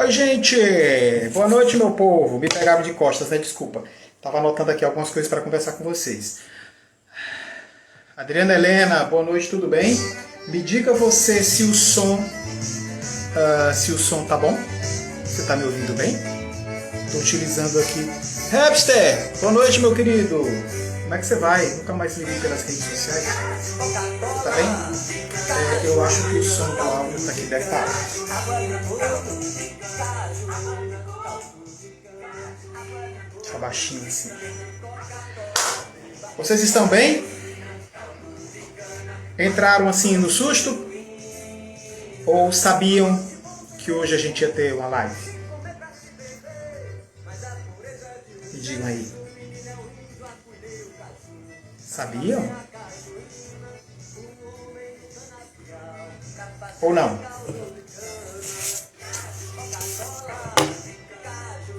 Oi, gente! Boa noite, meu povo. Me pegava de costas, né? Desculpa. Tava anotando aqui algumas coisas para conversar com vocês. Adriana Helena, boa noite, tudo bem? Me diga você se o som tá bom? Você tá me ouvindo bem? Estou utilizando aqui. Rapster, boa noite, meu querido. Como é que você vai? Nunca mais me vi pelas redes sociais. Tá bem? Eu acho que o som do áudio tá aqui deve estar alto. Tá baixinho assim. Vocês estão bem? Entraram assim no susto? Ou sabiam que hoje a gente ia ter uma live? Me digam aí. Sabiam? Ou não?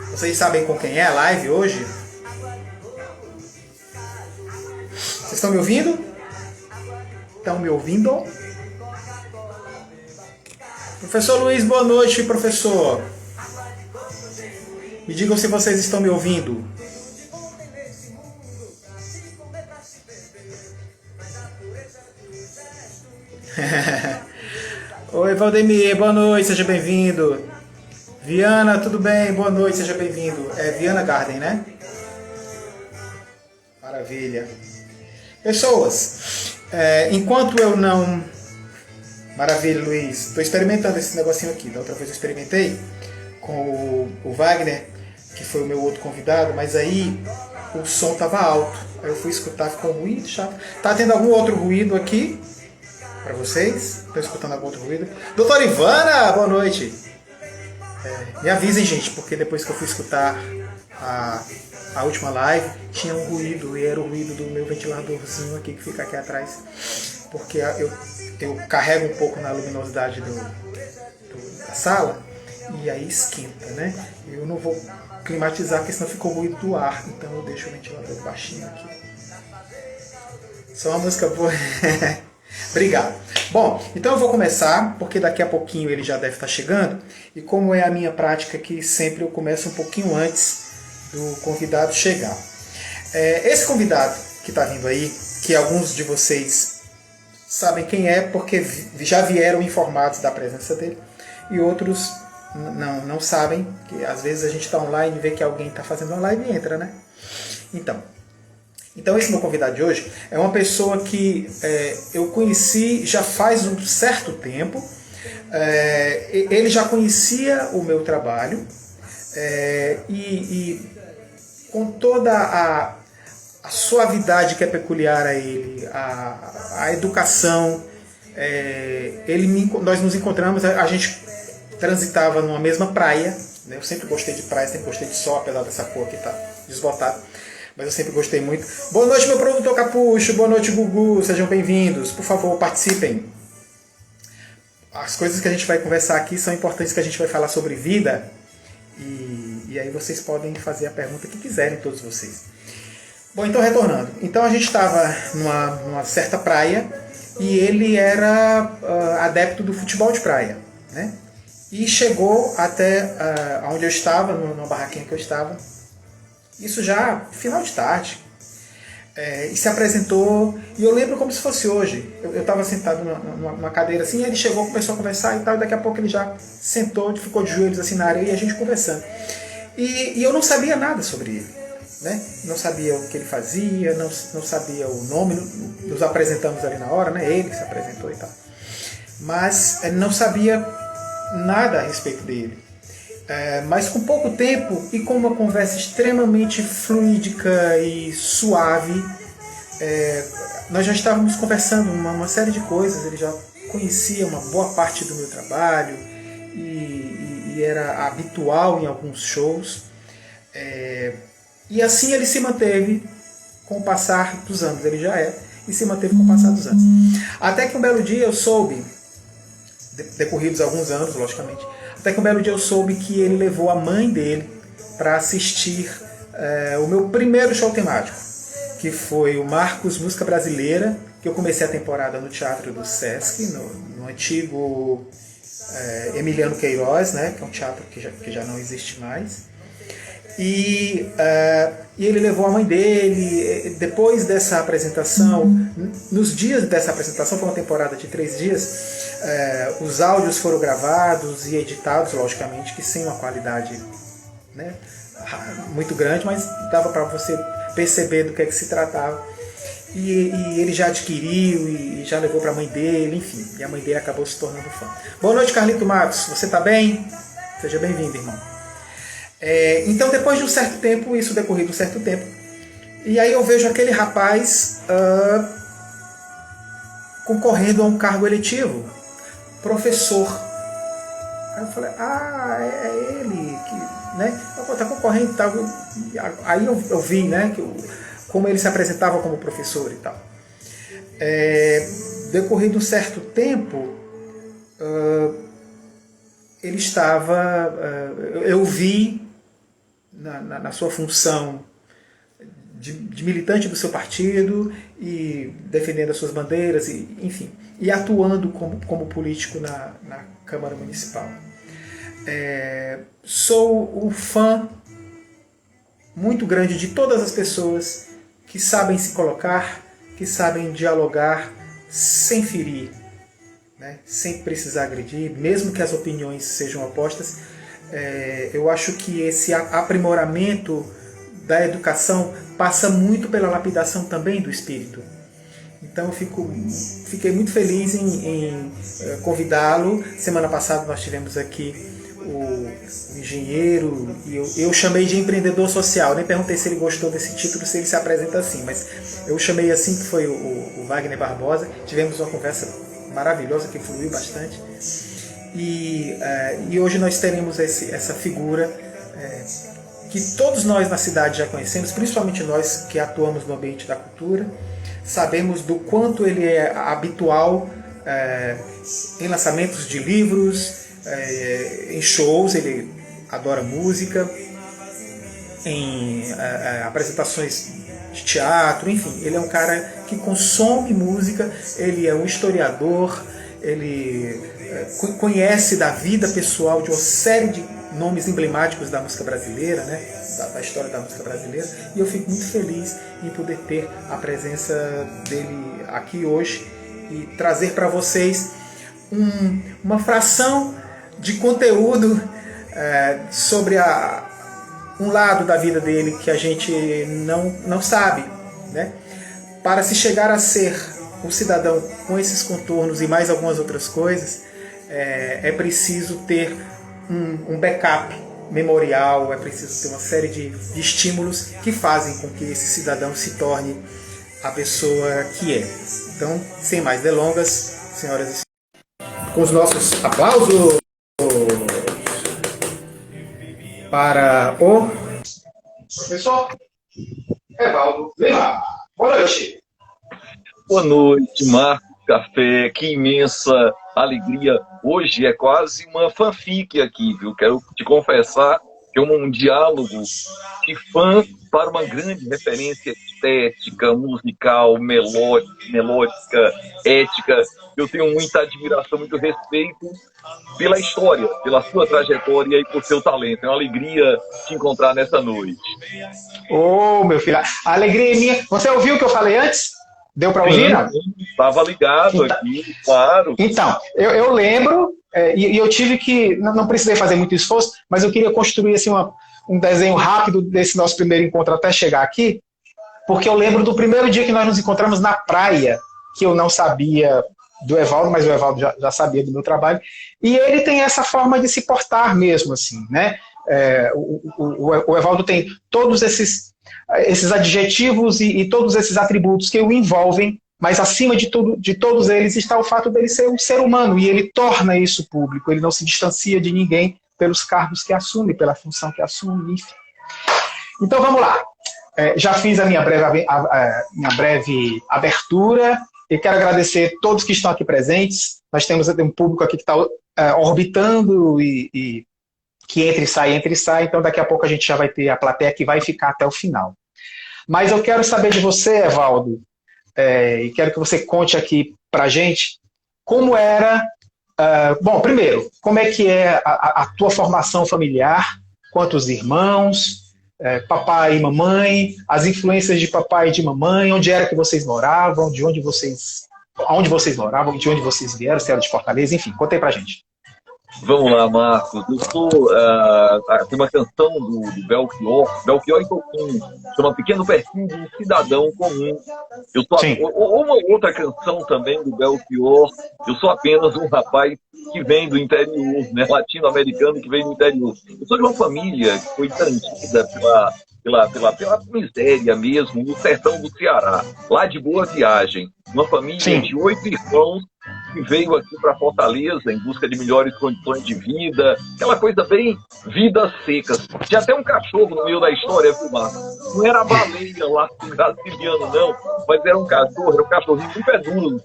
Vocês sabem com quem é a live hoje? Vocês estão me ouvindo? Estão me ouvindo? Professor Luiz, boa noite, professor. Me digam se vocês estão me ouvindo. Oi, Valdemir, boa noite, seja bem-vindo. Viana, tudo bem? Boa noite, seja bem-vindo. É Viana Garden, né? Maravilha. Pessoas, enquanto eu não... Maravilha, Luiz. Estou experimentando esse negocinho aqui. Da outra vez eu experimentei com o Wagner, que foi o meu outro convidado, mas aí o som estava alto. Aí eu fui escutar, ficou ruído, chato. Tá tendo algum outro ruído aqui para vocês? Estou escutando algum outro ruído? Doutora Ivana, boa noite. Me avisem, gente, porque depois que eu fui escutar a última live, tinha um ruído, e era o ruído do meu ventiladorzinho aqui que fica aqui atrás, porque eu carrego um pouco na luminosidade da sala, e aí esquenta, né? Eu não vou climatizar, porque senão ficou ruído do ar, então eu deixo o ventilador baixinho aqui. Só uma música boa. Obrigado. Bom, então eu vou começar, porque daqui a pouquinho ele já deve estar chegando, e como é a minha prática que sempre eu começo um pouquinho antes do convidado chegar. Esse convidado que está vindo aí, que alguns de vocês sabem quem é, porque já vieram informados da presença dele, e outros não sabem, que às vezes a gente está online e vê que alguém está fazendo uma live e entra, né? Então esse meu convidado de hoje é uma pessoa que eu conheci já faz um certo tempo. Ele já conhecia o meu trabalho e com toda a suavidade que é peculiar a ele, a educação, nós nos encontramos, a gente transitava numa mesma praia, né? Eu sempre gostei de praia, sempre gostei de sol, apesar dessa cor que está desbotada. Mas eu sempre gostei muito. Boa noite, meu produtor Capucho. Boa noite, Gugu. Sejam bem-vindos. Por favor, participem. As coisas que a gente vai conversar aqui são importantes, que a gente vai falar sobre vida. E aí vocês podem fazer a pergunta que quiserem, todos vocês. Bom, então retornando. Então a gente estava numa certa praia e ele era adepto do futebol de praia, né? E chegou até onde eu estava, numa barraquinha que eu estava. Isso já final de tarde. E se apresentou, e eu lembro como se fosse hoje. Eu estava sentado numa cadeira assim, e ele chegou, começou a conversar e tal, e daqui a pouco ele já sentou, ficou de joelhos assim na areia, e a gente conversando. E eu não sabia nada sobre ele, né? Não sabia o que ele fazia, não sabia o nome, nos apresentamos ali na hora, né? Ele se apresentou e tal. Mas não sabia nada a respeito dele. Mas com pouco tempo e com uma conversa extremamente fluídica e suave, nós já estávamos conversando uma série de coisas. Ele já conhecia uma boa parte do meu trabalho e era habitual em alguns shows. E assim ele se manteve com o passar dos anos. Ele já e se manteve com o passar dos anos. Até que um belo dia eu soube, decorridos alguns anos, logicamente, até que um belo dia eu soube que ele levou a mãe dele para assistir o meu primeiro show temático, que foi o Marcos Música Brasileira, que eu comecei a temporada no Teatro do Sesc, no antigo Emiliano Queiroz, né, que é um teatro que já não existe mais. E ele levou a mãe dele. Depois dessa apresentação, nos dias dessa apresentação, foi uma temporada de 3 dias, os áudios foram gravados e editados, logicamente, que sem uma qualidade, né, muito grande, mas dava para você perceber do que é que se tratava. E ele já adquiriu e já levou para a mãe dele, enfim. E a mãe dele acabou se tornando fã. Boa noite, Carlito Matos. Você está bem? Seja bem-vindo, irmão. Então, depois de um certo tempo, isso decorrido um certo tempo, e aí eu vejo aquele rapaz concorrendo a um cargo eletivo, professor. Aí eu falei, é ele que, né, está concorrendo e tal. Aí eu vi, né, como ele se apresentava como professor e tal. Decorrido um certo tempo, ele estava, eu vi na sua função de militante do seu partido e defendendo as suas bandeiras, enfim, e atuando como político na Câmara Municipal. Sou um fã muito grande de todas as pessoas que sabem se colocar, que sabem dialogar sem ferir, né, sem precisar agredir, mesmo que as opiniões sejam opostas. Eu acho que esse aprimoramento da educação passa muito pela lapidação também do espírito. Então eu fiquei muito feliz em convidá-lo. Semana passada nós tivemos aqui o engenheiro, e eu chamei de empreendedor social. Nem perguntei se ele gostou desse título, se ele se apresenta assim, mas eu chamei assim, que foi o Wagner Barbosa. Tivemos uma conversa maravilhosa que fluiu bastante. E hoje nós teremos essa figura que todos nós na cidade já conhecemos, principalmente nós que atuamos no ambiente da cultura. Sabemos do quanto ele é habitual em lançamentos de livros, em shows, ele adora música, em apresentações de teatro, enfim, ele é um cara que consome música, ele é um historiador, ele conhece da vida pessoal de uma série de nomes emblemáticos da música brasileira, né, da história da música brasileira, e eu fico muito feliz em poder ter a presença dele aqui hoje e trazer para vocês uma fração de conteúdo sobre um lado da vida dele que a gente não sabe, né? Para se chegar a ser um cidadão com esses contornos e mais algumas outras coisas, é preciso ter um backup memorial, é preciso ter uma série de estímulos que fazem com que esse cidadão se torne a pessoa que é. Então, sem mais delongas, senhoras e senhores, com os nossos aplausos para o professor Evaldo Lima. Boa noite. Boa noite, Marcos Café. Que imensa alegria. Hoje é quase uma fanfic aqui, viu? Quero te confessar que é um diálogo de fã para uma grande referência estética, musical, melódica, ética. Eu tenho muita admiração, muito respeito pela história, pela sua trajetória e por seu talento. É uma alegria te encontrar nessa noite. Ô, meu filho, a alegria é minha. Você ouviu o que eu falei antes? Deu para ouvir, não? Estava ligado então, aqui, claro. Então, eu lembro, e eu tive que, não precisei fazer muito esforço, mas eu queria construir assim, um desenho rápido desse nosso primeiro encontro até chegar aqui, porque eu lembro do primeiro dia que nós nos encontramos na praia, que eu não sabia do Evaldo, mas o Evaldo já sabia do meu trabalho, e ele tem essa forma de se portar mesmo, assim, né? O Evaldo tem todos esses adjetivos e todos esses atributos que o envolvem, mas acima de todos eles está o fato dele ser um ser humano, e ele torna isso público, ele não se distancia de ninguém pelos cargos que assume, pela função que assume, enfim. Então vamos lá. Já fiz a minha breve abertura, e quero agradecer a todos que estão aqui presentes. Nós temos um público aqui que está orbitando e que entra e sai, então daqui a pouco a gente já vai ter a plateia que vai ficar até o final. Mas eu quero saber de você, Evaldo, e quero que você conte aqui pra gente como era Bom, primeiro, como é que é a tua formação familiar? Quantos irmãos? Papai e mamãe? As influências de papai e de mamãe? Onde era que vocês moravam? Onde vocês moravam? De onde vocês vieram? Se era de Fortaleza? Enfim, conta aí pra gente. Vamos lá, Marcos. Eu sou. Tem uma canção do Belchior e Toquinho, chama Pequeno Perfil de um Cidadão Comum. Sim. Ou uma outra canção também do Belchior, eu sou apenas um rapaz que vem do interior, né, latino-americano que vem do interior. Eu sou de uma família que foi tangida pela miséria mesmo, no sertão do Ceará, lá de Boa Viagem. Uma família Sim. de 8 irmãos que veio aqui para Fortaleza em busca de melhores condições de vida, aquela coisa bem vidas secas. Tinha até um cachorro no meio da história, viu, Marcos? Não era a baleia lá do Graciliano, não, mas era um cachorrinho muito peduro,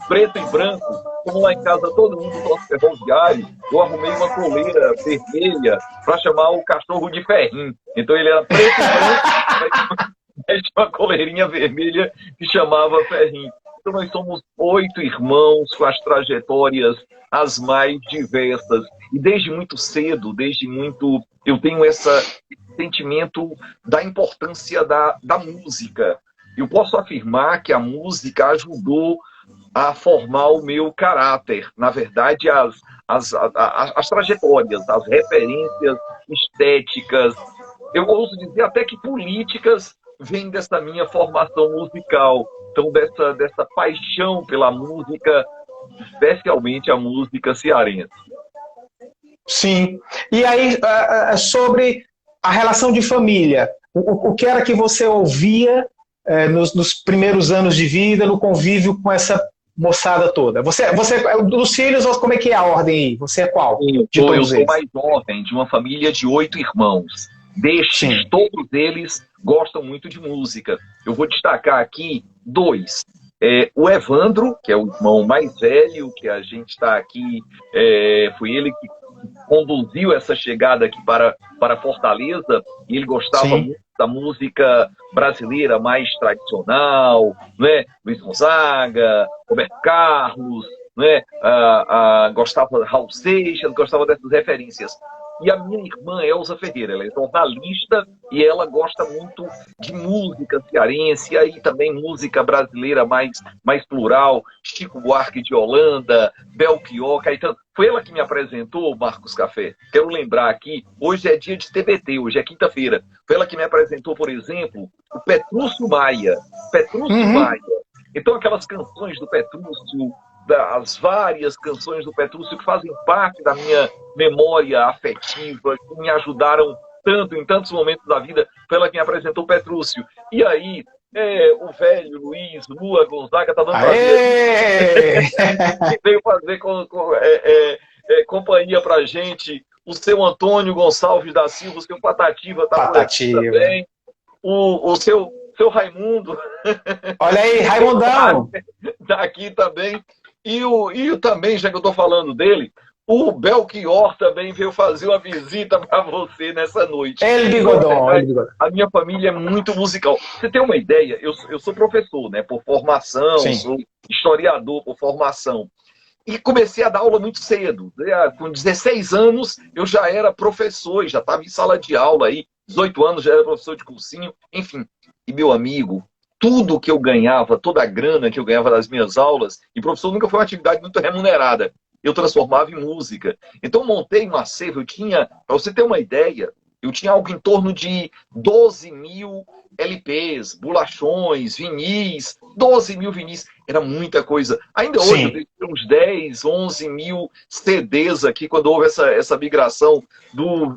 preto e branco. Como lá em casa todo mundo gosta de ferroviário, eu arrumei uma coleira vermelha para chamar o cachorro de Ferrinho. Então ele era preto e branco, mas tinha uma coleirinha vermelha que chamava Ferrinho. Então nós somos 8 irmãos com as trajetórias as mais diversas. E desde muito cedo, eu tenho esse sentimento da importância da música. Eu posso afirmar que a música ajudou a formar o meu caráter. Na verdade, as trajetórias, as referências estéticas, eu ouso dizer até que políticas vêm dessa minha formação musical. Então, dessa paixão pela música, especialmente a música cearense. Sim. E aí, sobre a relação de família, o que era que você ouvia nos primeiros anos de vida, no convívio com essa moçada toda? Você dos filhos, como é que é a ordem aí? Você é qual? Eu sou mais jovem, de uma família de 8 irmãos. Destes, todos eles gostam muito de música. Eu vou destacar aqui 2. O Evandro, que é o irmão mais velho, que a gente está aqui, foi ele que conduziu essa chegada aqui para Fortaleza, e ele gostava muito da música brasileira mais tradicional, né? Luiz Gonzaga, Roberto Carlos, né? Gostava de Raul Seixas, gostava dessas referências. E a minha irmã, Elza Ferreira, ela é jornalista e ela gosta muito de música cearense e também música brasileira mais plural, Chico Buarque de Holanda, Belchior, Caetano. Foi ela que me apresentou, Marcos Café. Quero lembrar aqui, hoje é dia de TBT, hoje é quinta-feira. Foi ela que me apresentou, por exemplo, o Petrúcio Maia. Maia. Então, aquelas canções do Petrúcio, as várias canções do Petrúcio que fazem parte da minha memória afetiva, que me ajudaram tanto em tantos momentos da vida, foi ela que me apresentou o Petrúcio. E aí, o velho Luiz Lua Gonzaga estava dando veio fazer companhia pra gente, o seu Antônio Gonçalves da Silva, o seu Patativa está por aqui também, o seu Raimundo. Olha aí, Raimundão! Está aqui também. E também, já que eu estou falando dele, o Belchior também veio fazer uma visita para você nessa noite. Bigodão. A minha família é muito musical. Você tem uma ideia? Eu sou professor, né, por formação, sou historiador por formação. E comecei a dar aula muito cedo. Com 16 anos, eu já era professor, já estava em sala de aula aí. 18 anos, já era professor de cursinho. Enfim, e meu amigo, tudo que eu ganhava, toda a grana que eu ganhava das minhas aulas, e professor nunca foi uma atividade muito remunerada, eu transformava em música. Então montei um acervo, eu tinha, para você ter uma ideia, eu tinha algo em torno de 12 mil LPs, bolachões, vinis, 12 mil vinis, era muita coisa. Ainda hoje eu tenho uns 10, 11 mil CDs aqui, quando houve essa migração do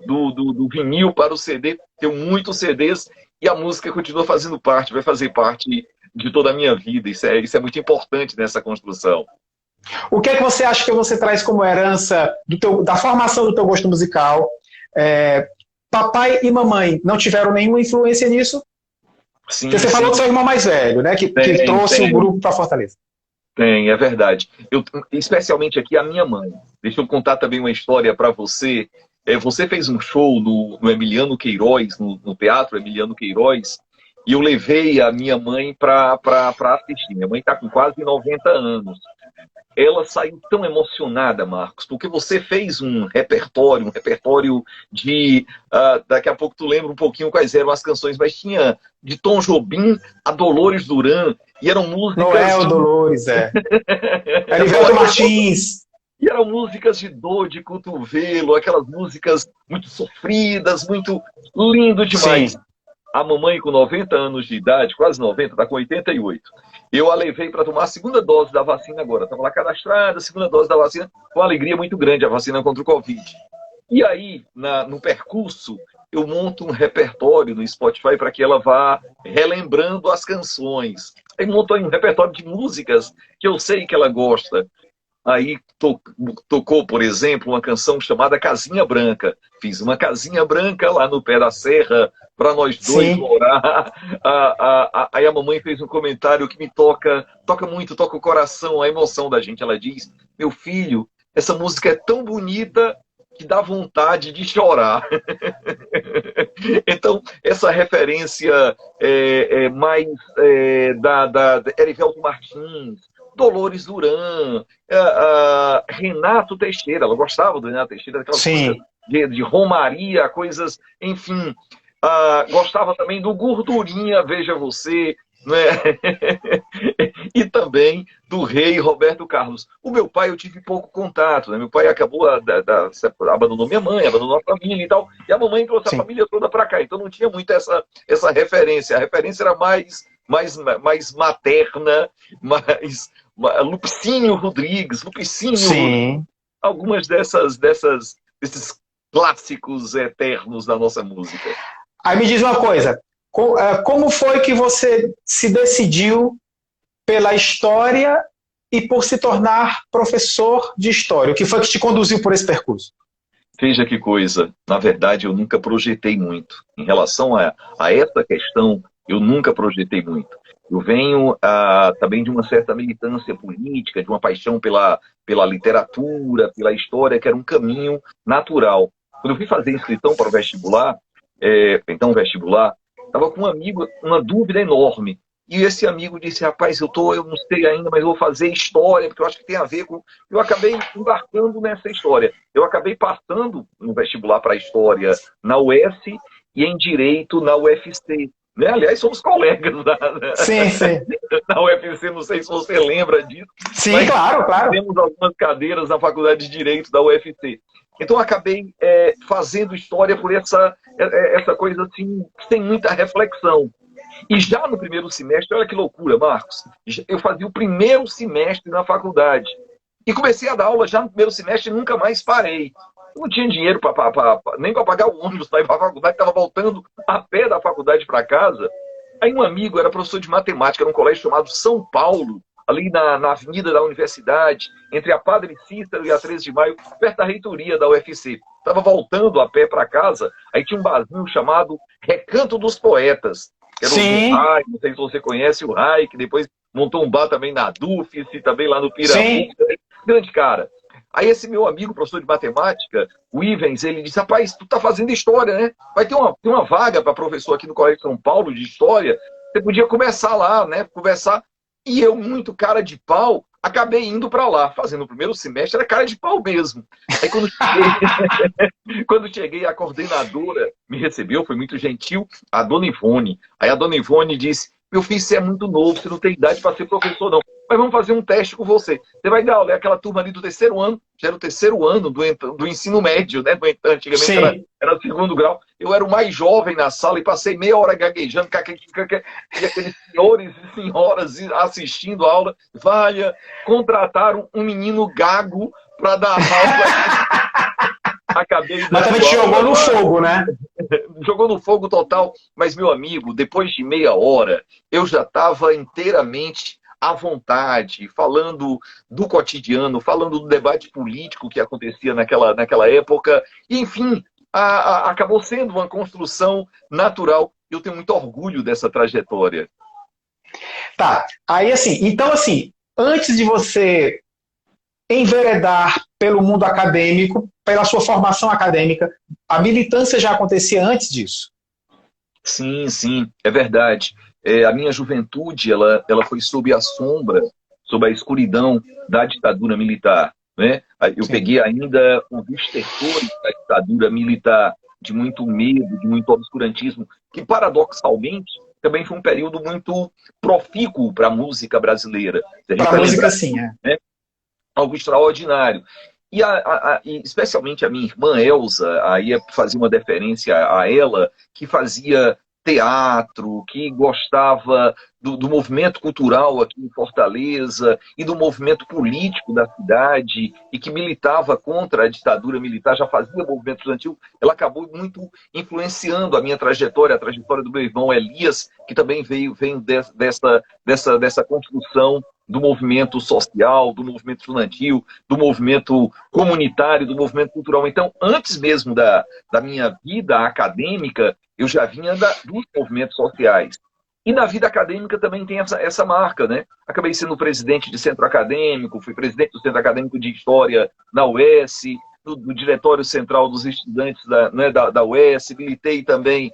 vinil para o CD, tenho muitos CDs, e a música continua fazendo parte, vai fazer parte de toda a minha vida. Isso é muito importante nessa construção. O que é que você acha que você traz como herança da formação do teu gosto musical? Papai e mamãe não tiveram nenhuma influência nisso? Sim, porque você falou do seu irmão mais velho, né? Que trouxe o grupo para Fortaleza. Tem, é verdade. Especialmente aqui a minha mãe. Deixa eu contar também uma história para você. Você fez um show no Emiliano Queiroz, no Teatro Emiliano Queiroz, e eu levei a minha mãe para assistir. Minha mãe está com quase 90 anos. ela saiu tão emocionada, Marcos, porque você fez um repertório de... daqui a pouco tu lembra um pouquinho quais eram as canções, mas tinha de Tom Jobim a Dolores Duran, e eram músicas Noel, de... Dolores, Erivelto Martins. E eram músicas de dor de cotovelo, aquelas músicas muito sofridas, muito lindo demais. Sim. A mamãe com 90 anos de idade, quase 90, está com 88. Eu a levei para tomar a segunda dose da vacina agora. Estava lá cadastrada, a segunda dose da vacina, com uma alegria muito grande, a vacina contra o Covid. E aí, no percurso, eu monto um repertório no Spotify para que ela vá relembrando as canções. Aí monto aí um repertório de músicas que eu sei que ela gosta. Aí tocou, por exemplo, uma canção chamada Casinha Branca. Fiz uma casinha branca lá no pé da serra para nós dois Sim. morar. Aí a mamãe fez um comentário que me toca muito, toca o coração, a emoção da gente. Ela diz: meu filho, essa música é tão bonita que dá vontade de chorar. Então, essa referência mais da Erivelto Martins, Dolores Duran, Renato Teixeira, ela gostava do Renato Teixeira, daquelas músicas Sim. de Romaria, coisas, enfim. Gostava também do Gordurinha, Veja Você, né? E também do rei Roberto Carlos. O meu pai eu tive pouco contato, né? Meu pai acabou, abandonou minha mãe, abandonou a família e tal, e a mamãe trouxe a Sim. família toda para cá, então não tinha muito essa referência. A referência era mais materna, mais Lupicínio Rodrigues, Sim. algumas desses clássicos eternos da nossa música. Aí me diz uma coisa, como foi que você se decidiu pela história e por se tornar professor de história? O que foi que te conduziu por esse percurso? Veja que coisa, na verdade eu nunca projetei muito. Em relação a essa questão, eu nunca projetei muito. Eu venho também de uma certa militância política, de uma paixão pela literatura, pela história, que era um caminho natural. Quando eu fui fazer inscrição para o vestibular, estava com um amigo, uma dúvida enorme. E esse amigo disse: rapaz, eu não sei ainda, mas eu vou fazer história, porque eu acho que tem a ver com... Eu acabei embarcando nessa história. Eu acabei passando no vestibular para história na UF e em direito na UFC. Né? Aliás, somos colegas Sim, sim. na UFC, não sei se você lembra disso. Sim, mas claro, claro. temos algumas cadeiras na Faculdade de Direito da UFC. Então, eu acabei fazendo história por essa coisa assim, sem muita reflexão. E já no primeiro semestre, olha que loucura, Marcos, eu fazia o primeiro semestre na faculdade. E comecei a dar aula já no primeiro semestre e nunca mais parei. Eu não tinha dinheiro nem para pagar o ônibus para ir para a faculdade, estava voltando a pé da faculdade para casa. Aí um amigo era professor de matemática num colégio chamado São Paulo, ali na avenida da universidade, entre a Padre Cícero e a 13 de Maio, perto da reitoria da UFC. Estava voltando a pé para casa, aí tinha um barzinho chamado Recanto dos Poetas, que era o Rai, não sei se você conhece o Rai, que depois montou um bar também na Dufis e também lá no Piramu. Grande cara. Aí esse meu amigo, professor de matemática, o Ivens, ele disse: rapaz, tu tá fazendo história, né? Vai ter uma vaga para professor aqui no Colégio de São Paulo de história. Você podia começar lá, né? Conversar. E eu, muito cara de pau, acabei indo para lá. Fazendo o primeiro semestre, era cara de pau mesmo. Aí quando cheguei, a coordenadora me recebeu, foi muito gentil, a dona Ivone. Aí a dona Ivone disse: meu filho, você é muito novo, você não tem idade para ser professor, não. Mas vamos fazer um teste com você. Você vai dar aula, é aquela turma ali do terceiro ano, já era o terceiro ano do ensino médio, né? Antigamente era o segundo grau. Eu era o mais jovem na sala e passei meia hora gaguejando, e aqueles senhores e senhoras assistindo a aula. Contrataram um menino gago para dar aula. Acabei mas também te jogou no fogo, né? Jogou no fogo total. Mas, meu amigo, depois de meia hora, eu já estava inteiramente à vontade, falando do cotidiano, falando do debate político que acontecia naquela época. E, enfim, acabou sendo uma construção natural. Eu tenho muito orgulho dessa trajetória. Tá, aí assim, então assim, antes de você enveredar pelo mundo acadêmico, pela sua formação acadêmica, a militância já acontecia antes disso? Sim, sim, é verdade. A minha juventude, ela foi sob sobre a escuridão da ditadura militar, né? Eu peguei ainda os estertores da ditadura militar, de muito medo, de muito obscurantismo, que paradoxalmente também foi um período muito profícuo para a música brasileira. Para a música, sim, é. Né? Algo extraordinário. E especialmente a minha irmã Elza, aí fazia uma deferência a ela, que fazia teatro, que gostava do movimento cultural aqui em Fortaleza e do movimento político da cidade e que militava contra a ditadura militar, já fazia movimento estudantil. Ela acabou muito influenciando a minha trajetória, a trajetória do meu irmão Elias, que também veio dessa construção do movimento social, do movimento estudantil, do movimento comunitário, do movimento cultural. Então, antes mesmo da minha vida acadêmica, eu já vinha dos movimentos sociais. E na vida acadêmica também tem essa marca, né? Acabei sendo presidente de centro acadêmico, fui presidente do Centro Acadêmico de História na UES, do Diretório Central dos Estudantes da UES, militei também,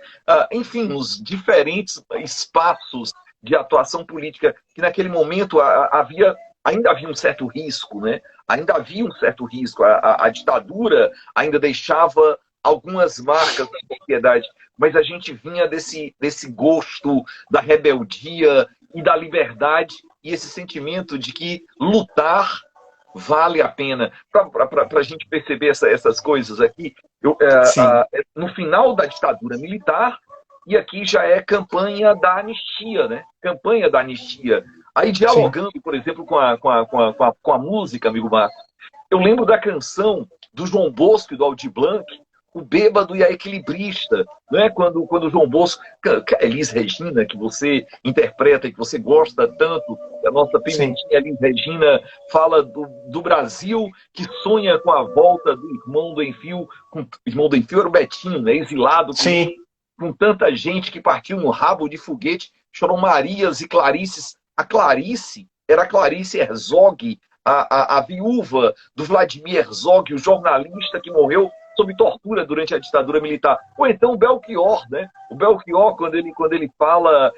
enfim, nos diferentes espaços de atuação política, que naquele momento ainda havia um certo risco, né? Ainda havia um certo risco. A ditadura ainda deixava algumas marcas na sociedade, mas a gente vinha desse gosto da rebeldia e da liberdade e esse sentimento de que lutar vale a pena. Para a gente perceber essas coisas aqui, no final da ditadura militar, e aqui já é campanha da anistia, né? Campanha da anistia. Aí dialogando, por exemplo, com a música, amigo Marcos, eu lembro da canção do João Bosco e do Aldir Blanc, O Bêbado e a Equilibrista, né? Quando o João Bosco, a Elis Regina, que você interpreta e que você gosta tanto, a nossa pimentinha Elis Regina fala do Brasil que sonha com a volta do irmão do Enfio, irmão do Enfio era o Betinho, né? Exilado com tanta gente que partiu no rabo de foguete, choram Marias e Clarices. A Clarice era a Clarice Herzog, a viúva do Vladimir Herzog, o jornalista que morreu sob tortura durante a ditadura militar. Ou então o Belchior, né? O Belchior, quando ele fala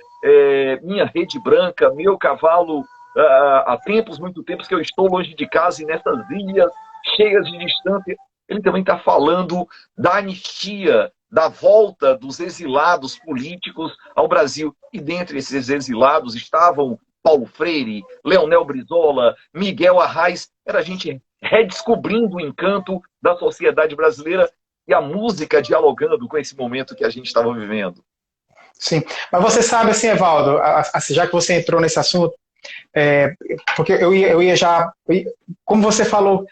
minha rede branca, meu cavalo, há muito tempos que eu estou longe de casa e nessas ilhas cheias de distância, ele também está falando da anistia, da volta dos exilados políticos ao Brasil. E dentre esses exilados estavam Paulo Freire, Leonel Brizola, Miguel Arraes. Era a gente redescobrindo o encanto da sociedade brasileira e a música dialogando com esse momento que a gente estava vivendo. Sim, mas você sabe, assim, Evaldo, já que você entrou nesse assunto, porque eu ia já, como você falou,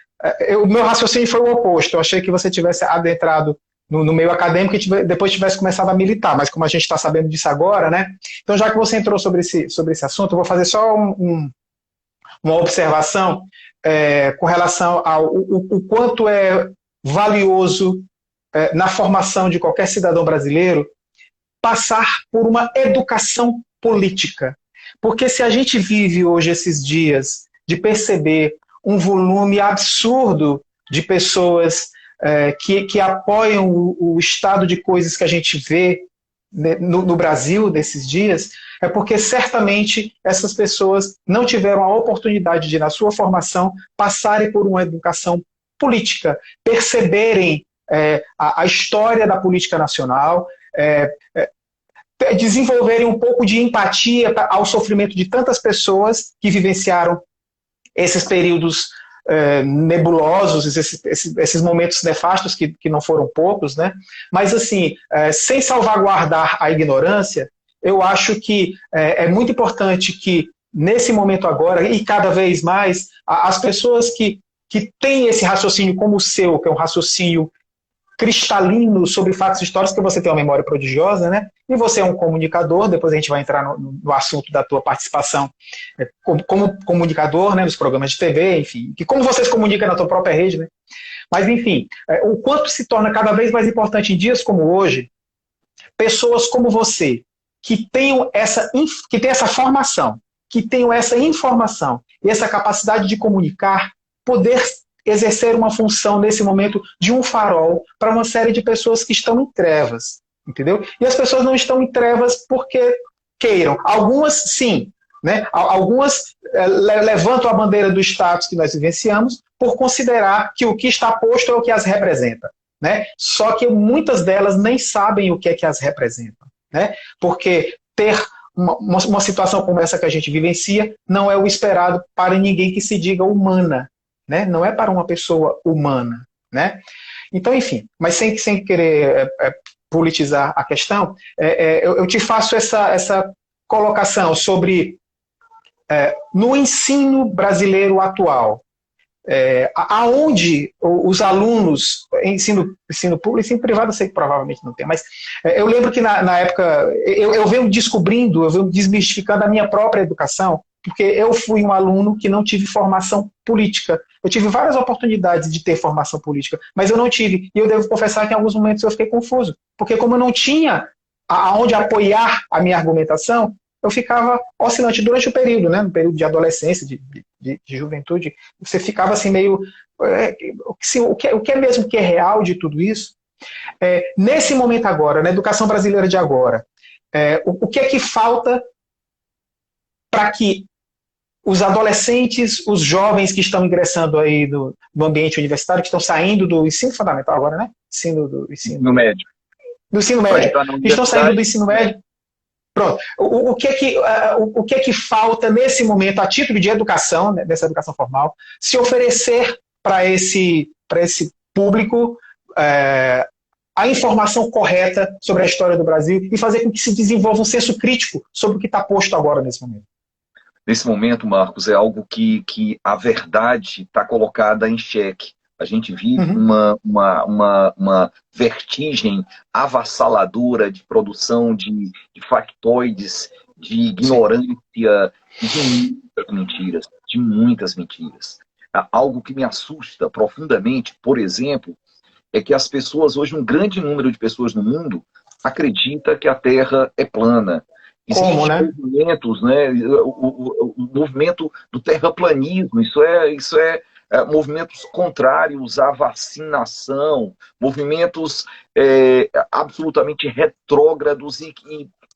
o meu raciocínio foi o oposto. Eu achei que você tivesse adentrado no meio acadêmico e depois tivesse começado a militar, mas como a gente está sabendo disso agora, né? Então, já que você entrou sobre esse assunto, eu vou fazer só uma observação com relação ao quanto é valioso na formação de qualquer cidadão brasileiro passar por uma educação política. Porque se a gente vive hoje esses dias de perceber um volume absurdo de pessoas que apoiam o estado de coisas que a gente vê no Brasil desses dias, é porque certamente essas pessoas não tiveram a oportunidade de, na sua formação, passarem por uma educação política, perceberem a história da política nacional, desenvolverem um pouco de empatia ao sofrimento de tantas pessoas que vivenciaram esses períodos nebulosos, esses momentos nefastos que não foram poucos, né? Mas assim, sem salvaguardar a ignorância, eu acho que é muito importante que nesse momento agora, e cada vez mais, as pessoas que têm esse raciocínio como o seu, que é um raciocínio cristalino sobre fatos históricos, que você tem uma memória prodigiosa, né? E você é um comunicador, depois a gente vai entrar no assunto da tua participação como comunicador, né, nos programas de TV, enfim, que como você se comunica na tua própria rede, né? Mas, enfim, o quanto se torna cada vez mais importante em dias como hoje, pessoas como você, que tenham essa formação, que tenham essa informação e essa capacidade de comunicar, poder exercer uma função nesse momento de um farol para uma série de pessoas que estão em trevas, entendeu? E as pessoas não estão em trevas porque queiram. Algumas, sim, né? Algumas levantam a bandeira do status que nós vivenciamos por considerar que o que está posto é o que as representa, né? Só que muitas delas nem sabem o que é que as representa, né? Porque ter uma situação como essa que a gente vivencia não é o esperado para ninguém que se diga humana, né? Não é para uma pessoa humana, né? Então, enfim, mas sem querer politizar a questão, eu te faço essa colocação sobre no ensino brasileiro atual, aonde os alunos, ensino público, ensino privado eu sei que provavelmente não tem, mas eu lembro que na época eu venho descobrindo, eu venho desmistificando a minha própria educação, porque eu fui um aluno que não tive formação política. Eu tive várias oportunidades de ter formação política, mas eu não tive. E eu devo confessar que em alguns momentos eu fiquei confuso, porque como eu não tinha aonde apoiar a minha argumentação, eu ficava oscilante durante o período, né? No período de adolescência, de juventude, você ficava assim meio... o que é mesmo que é real de tudo isso? Nesse momento agora, na educação brasileira de agora, o que é que falta para que os adolescentes, os jovens que estão ingressando aí no ambiente universitário, que estão saindo do ensino fundamental agora, né? No médio. Do ensino médio. Estão saindo do ensino médio. Pronto. O que é que falta nesse momento, a título de educação, né, dessa educação formal, se oferecer para esse público a informação correta sobre a história do Brasil e fazer com que se desenvolva um senso crítico sobre o que está posto agora nesse momento? Nesse momento, Marcos, é algo que a verdade está colocada em xeque. A gente vive uma vertigem avassaladora de produção de factoides, de ignorância, de muitas mentiras. Algo que me assusta profundamente, por exemplo, é que as pessoas, hoje um grande número de pessoas no mundo acredita que a Terra é plana. Como, né? Movimentos, né? O movimento do terraplanismo, isso é movimentos contrários à vacinação, movimentos absolutamente retrógrados e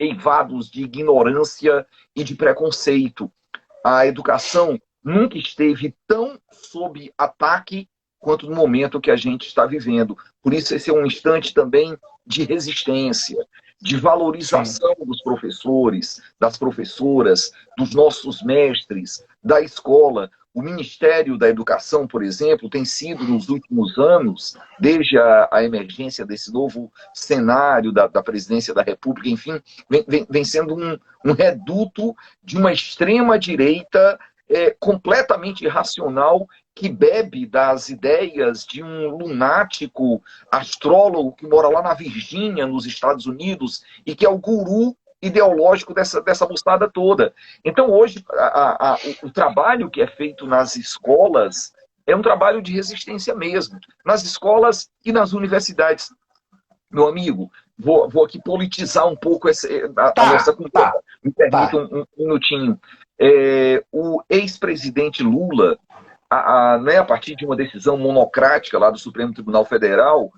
eivados de ignorância e de preconceito. A educação nunca esteve tão sob ataque quanto no momento que a gente está vivendo. Por isso, esse é um instante também de resistência, de valorização dos professores, das professoras, dos nossos mestres, da escola. O Ministério da Educação, por exemplo, tem sido, nos últimos anos, desde a emergência desse novo cenário da presidência da República, enfim, vem sendo um reduto de uma extrema-direita completamente irracional, que bebe das ideias de um lunático astrólogo que mora lá na Virgínia, nos Estados Unidos, e que é o guru ideológico dessa moçada toda. Então, hoje, o trabalho que é feito nas escolas é um trabalho de resistência mesmo, nas escolas e nas universidades. Meu amigo, vou aqui politizar um pouco a nossa conversa. Me permita um minutinho. O ex-presidente Lula, a partir de uma decisão monocrática lá do Supremo Tribunal Federal,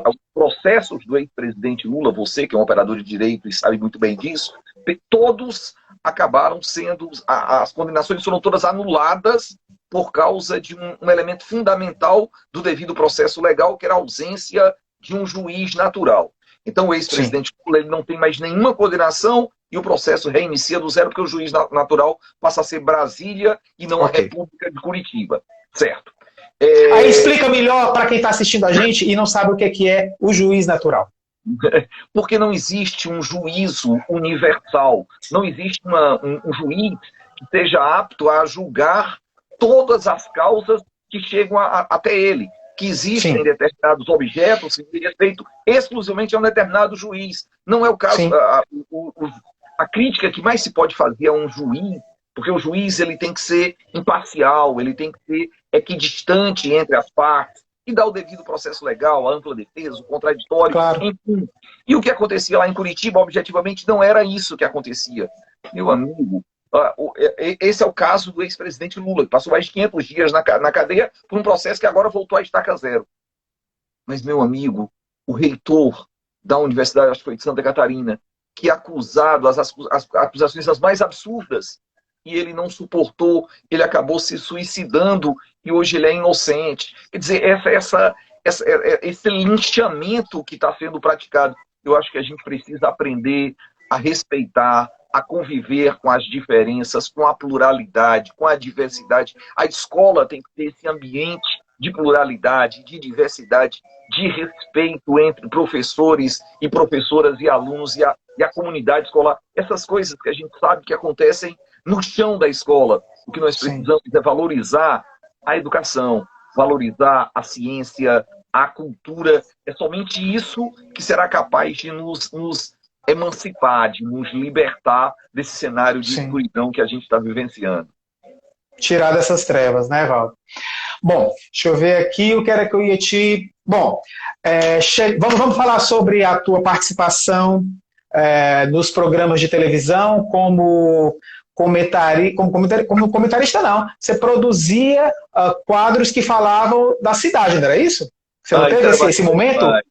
os processos do ex-presidente Lula, você que é um operador de direito e sabe muito bem disso, todos acabaram sendo, as condenações foram todas anuladas por causa de um elemento fundamental do devido processo legal, que era a ausência de um juiz natural. Então o ex-presidente Lula, ele não tem mais nenhuma condenação e o processo reinicia do zero, porque o juiz natural passa a ser Brasília e não a República de Curitiba. Certo. Aí explica melhor para quem está assistindo a gente e não sabe o que é o juiz natural. Porque não existe um juízo universal. Não existe um juiz que esteja apto a julgar todas as causas que chegam até ele. Que existem determinados objetos que deveriam ser feitos exclusivamente a um determinado juiz. Não é o caso. A crítica que mais se pode fazer a um juiz, porque o juiz ele tem que ser imparcial, ele tem que ser equidistante entre as partes, e dar o devido processo legal, a ampla defesa, o contraditório, enfim. E o que acontecia lá em Curitiba, objetivamente, não era isso que acontecia. Meu amigo, esse é o caso do ex-presidente Lula, que passou mais de 500 dias na cadeia por um processo que agora voltou à estaca zero. Mas, meu amigo, o reitor da Universidade, acho que foi de Santa Catarina, que é acusado, as acusações as mais absurdas, e ele não suportou, ele acabou se suicidando e hoje ele é inocente. Quer dizer, esse linchamento que está sendo praticado, eu acho que a gente precisa aprender a respeitar, a conviver com as diferenças, com a pluralidade, com a diversidade. A escola tem que ter esse ambiente de pluralidade, de diversidade, de respeito entre professores e professoras e alunos e a comunidade escolar. Essas coisas que a gente sabe que acontecem no chão da escola. O que nós precisamos é valorizar a educação, valorizar a ciência, a cultura. É somente isso que será capaz de nos emancipar, de nos libertar desse cenário de escuridão que a gente está vivenciando. Tirar dessas trevas, né, Valdo? Bom, deixa eu ver aqui o que era que eu ia te... Bom, vamos falar sobre a tua participação nos programas de televisão como comentarista, não. Você produzia quadros que falavam da cidade, não era isso? Você não teve esse momento? Demais.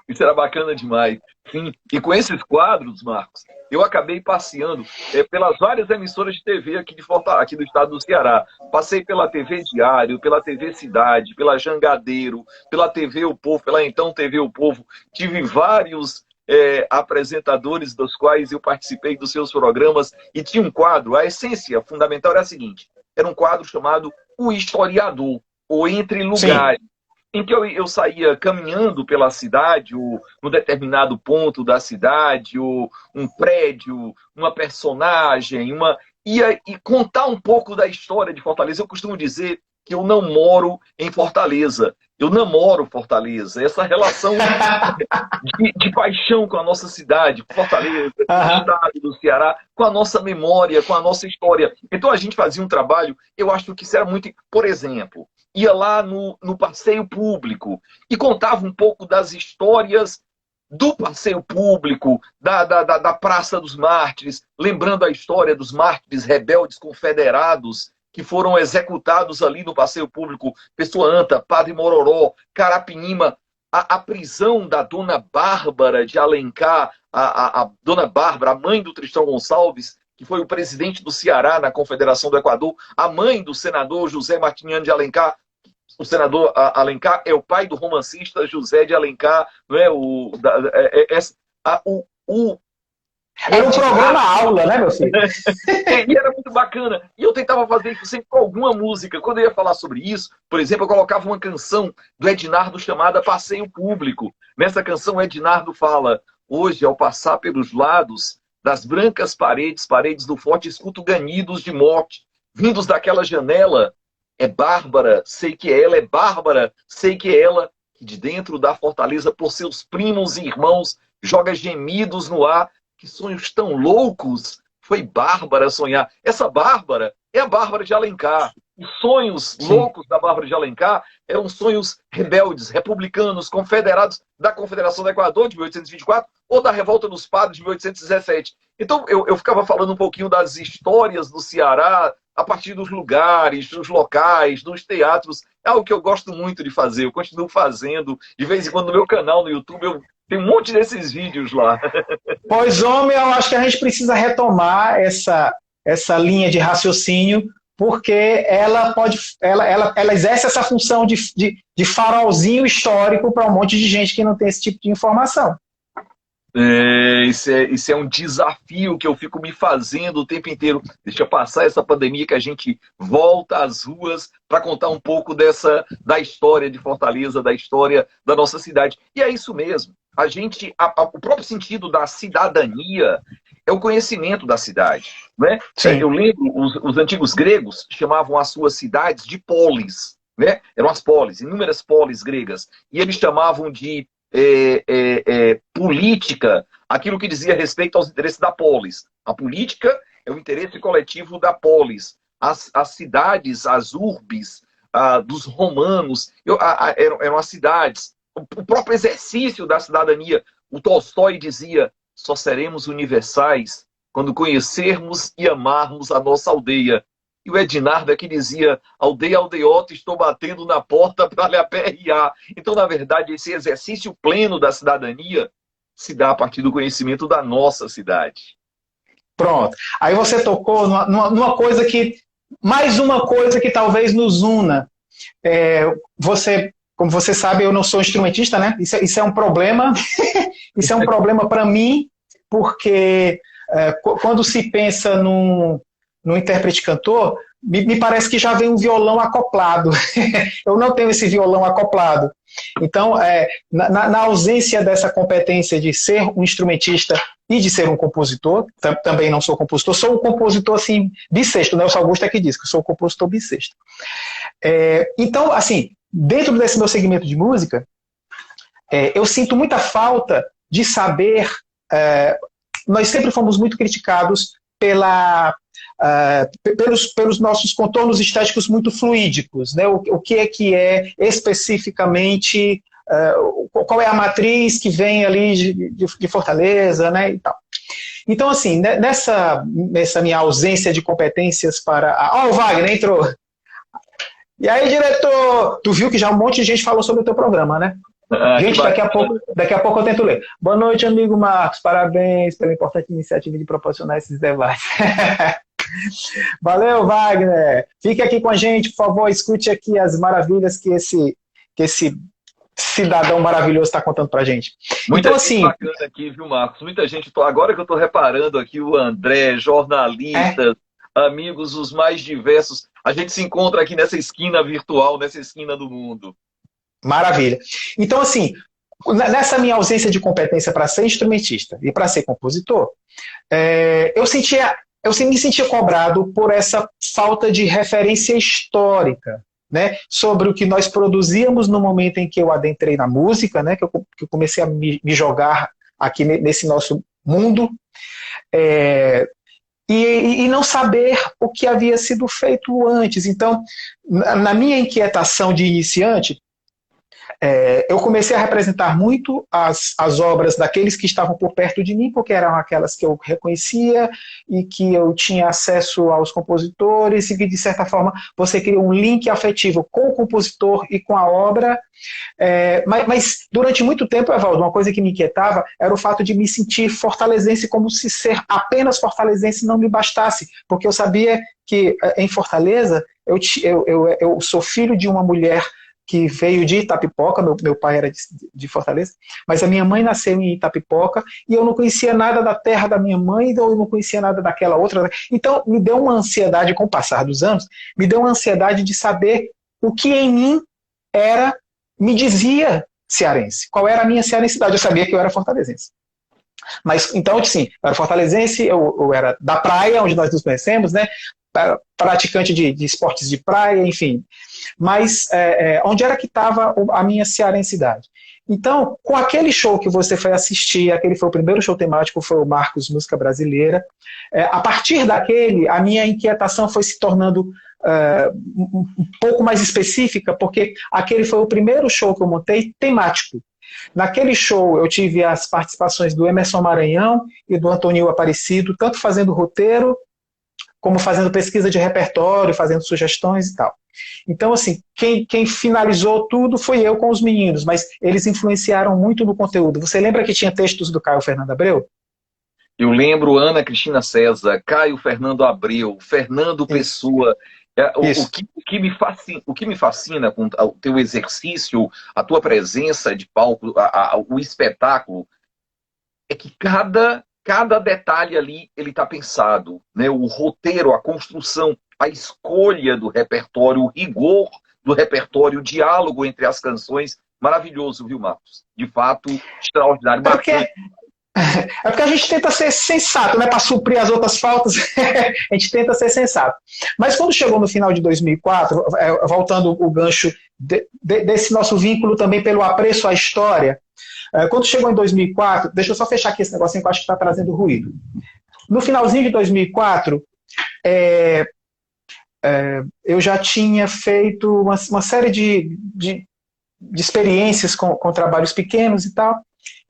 Isso era bacana demais. Sim. E com esses quadros, Marcos, eu acabei passeando pelas várias emissoras de TV aqui do estado do Ceará. Passei pela TV Diário, pela TV Cidade, pela Jangadeiro, pela TV O Povo, pela então TV O Povo. Tive vários apresentadores dos quais eu participei dos seus programas e tinha um quadro, a essência fundamental era a seguinte, era um quadro chamado O Historiador, ou Entre Lugares. Sim. Em que eu saía caminhando pela cidade, ou num determinado ponto da cidade, ou um prédio, uma personagem, e contar um pouco da história de Fortaleza. Eu costumo dizer que eu não moro em Fortaleza, eu namoro Fortaleza. Essa relação de paixão com a nossa cidade, com Fortaleza, com o estado do Ceará, com a nossa memória, com a nossa história. Então a gente fazia um trabalho, eu acho que isso era muito... Por exemplo, ia lá no passeio público e contava um pouco das histórias do passeio público, da Praça dos Mártires, lembrando a história dos mártires rebeldes confederados que foram executados ali no passeio público, Pessoa Anta, Padre Mororó, Carapinima, a prisão da Dona Bárbara de Alencar, a Dona Bárbara, a mãe do Tristão Gonçalves, que foi o presidente do Ceará na Confederação do Equador, a mãe do senador José Martiniano de Alencar. O senador Alencar é o pai do romancista José de Alencar, não é? Era um programa-aula, né, meu filho? E era muito bacana. E eu tentava fazer isso sempre com alguma música. Quando eu ia falar sobre isso, por exemplo, eu colocava uma canção do Ednardo chamada Passeio Público. Nessa canção, o Ednardo fala: hoje, ao passar pelos lados das brancas paredes do forte, escuto ganidos de morte, vindos daquela janela. É Bárbara, sei que é ela, é Bárbara, sei que é ela, que de dentro da fortaleza, por seus primos e irmãos, joga gemidos no ar. Que sonhos tão loucos foi Bárbara sonhar. Essa Bárbara é a Bárbara de Alencar. Os sonhos loucos da Bárbara de Alencar eram sonhos rebeldes, republicanos, confederados da Confederação do Equador de 1824 ou da Revolta dos Padres de 1817. Então eu ficava falando um pouquinho das histórias do Ceará a partir dos lugares, dos locais, dos teatros. É algo que eu gosto muito de fazer. Eu continuo fazendo. De vez em quando no meu canal no YouTube tem um monte desses vídeos lá. Pois, homem, eu acho que a gente precisa retomar essa linha de raciocínio, porque ela exerce essa função de farolzinho histórico para um monte de gente que não tem esse tipo de informação. Isso é um desafio que eu fico me fazendo o tempo inteiro. Deixa passar essa pandemia que a gente volta às ruas para contar um pouco da história de Fortaleza, da história da nossa cidade. E é isso mesmo. O próprio sentido da cidadania é o conhecimento da cidade. Né? Eu lembro, os antigos gregos chamavam as suas cidades de polis. Né? Eram as polis, inúmeras polis gregas. E eles chamavam de política, aquilo que dizia respeito aos interesses da polis. A política é o interesse coletivo da polis. As cidades, as urbes dos romanos, eram as cidades. O próprio exercício da cidadania. O Tolstói dizia: só seremos universais quando conhecermos e amarmos a nossa aldeia. E o Ednardo aqui dizia: aldeia, aldeiota, estou batendo na porta para lhe aperrear. Então, na verdade, esse exercício pleno da cidadania se dá a partir do conhecimento da nossa cidade. Pronto. Aí você tocou numa coisa que, mais uma coisa que talvez nos una. Como você sabe, eu não sou instrumentista, né? Isso é um problema. Isso é um problema para mim, porque quando se pensa num intérprete cantor, me parece que já vem um violão acoplado. Eu não tenho esse violão acoplado. Então, na ausência dessa competência de ser um instrumentista e de ser um compositor, também não sou compositor, sou um compositor assim, bissexto, né? O Augusto é que diz que eu sou um compositor bissexto. Então, assim, dentro desse meu segmento de música, eu sinto muita falta de saber. Nós sempre fomos muito criticados pelos nossos contornos estéticos muito fluídicos, né? O que é especificamente, qual é a matriz que vem ali de Fortaleza, né? E tal. Então, assim, nessa minha ausência de competências para... o Wagner entrou! E aí, diretor, tu viu que já um monte de gente falou sobre o teu programa, né? Gente, daqui a pouco eu tento ler. Boa noite, amigo Marcos. Parabéns pela importante iniciativa de proporcionar esses debates. Valeu, Wagner. Fique aqui com a gente, por favor. Escute aqui as maravilhas que esse cidadão maravilhoso está contando pra gente. Muita então, gente assim, bacana aqui, viu, Marcos? Muita gente. Agora que eu estou reparando aqui, o André, jornalistas, amigos os mais diversos. A gente se encontra aqui nessa esquina virtual, nessa esquina do mundo. Maravilha. Então, assim, nessa minha ausência de competência para ser instrumentista e para ser compositor, eu me sentia cobrado por essa falta de referência histórica, né, sobre o que nós produzíamos no momento em que eu adentrei na música, né, que eu comecei a me jogar aqui nesse nosso mundo, e não saber o que havia sido feito antes. Então, na minha inquietação de iniciante, eu comecei a representar muito as obras daqueles que estavam por perto de mim, porque eram aquelas que eu reconhecia e que eu tinha acesso aos compositores, e que, de certa forma, você cria um link afetivo com o compositor e com a obra. Mas durante muito tempo, Evaldo, uma coisa que me inquietava era o fato de me sentir fortalezense, como se ser apenas fortalezense não me bastasse, porque eu sabia que em Fortaleza eu sou filho de uma mulher que veio de Itapipoca, meu pai era de Fortaleza, mas a minha mãe nasceu em Itapipoca e eu não conhecia nada da terra da minha mãe, então eu não conhecia nada daquela outra. Então me deu uma ansiedade, com o passar dos anos, me deu uma ansiedade de saber o que em mim me dizia cearense, qual era a minha cearensidade. Eu sabia que eu era fortalezense. Mas, então, assim, eu era fortalezense, eu era da praia, onde nós nos conhecemos, né? Praticante de esportes de praia, enfim. Mas onde era que estava a minha cearensidade? Então, com aquele show que você foi assistir, aquele foi o primeiro show temático, foi o Marcos Música Brasileira, a partir daquele, a minha inquietação foi se tornando um pouco mais específica, porque aquele foi o primeiro show que eu montei temático. Naquele show eu tive as participações do Emerson Maranhão e do Antonio Aparecido, tanto fazendo roteiro, como fazendo pesquisa de repertório, fazendo sugestões e tal. Então, assim, quem finalizou tudo foi eu com os meninos, mas eles influenciaram muito no conteúdo. Você lembra que tinha textos do Caio Fernando Abreu? Eu lembro Ana Cristina César, Caio Fernando Abreu, Fernando Pessoa. O que me fascina com o teu exercício, a tua presença de palco, o espetáculo, é que cada detalhe ali ele está pensado, né? O roteiro, a construção, a escolha do repertório, o rigor do repertório, o diálogo entre as canções, maravilhoso, viu, Marcos? De fato, extraordinário. É porque a gente tenta ser sensato, né? Para suprir as outras faltas, a gente tenta ser sensato. Mas quando chegou no final de 2004, voltando o gancho desse nosso vínculo também pelo apreço à história, quando chegou em 2004, deixa eu só fechar aqui esse negocinho que eu acho que está trazendo ruído. No finalzinho de 2004, eu já tinha feito uma série de experiências com trabalhos pequenos e tal.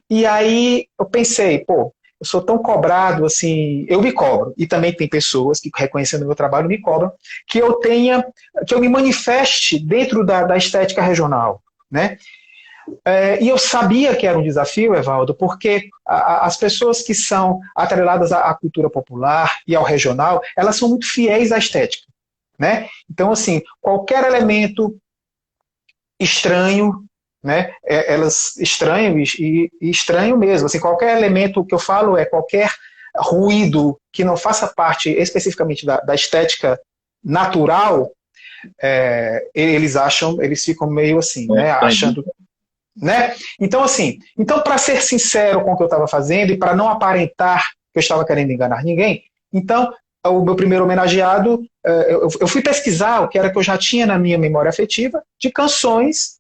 E aí eu pensei, eu sou tão cobrado, assim, eu me cobro, e também tem pessoas que, reconhecendo o meu trabalho, me cobram, que eu me manifeste dentro da estética regional, né? E eu sabia que era um desafio, Evaldo, porque as pessoas que são atreladas à cultura popular e ao regional, elas são muito fiéis à estética, né? Então, assim, qualquer elemento estranho, né? Elas estranham e estranho mesmo. Assim, qualquer elemento que eu falo qualquer ruído que não faça parte especificamente da estética natural, eles ficam meio assim, né? Achando, né? Então, assim, para ser sincero com o que eu estava fazendo e para não aparentar que eu estava querendo enganar ninguém, então, o meu primeiro homenageado, eu fui pesquisar o que era que eu já tinha na minha memória afetiva de canções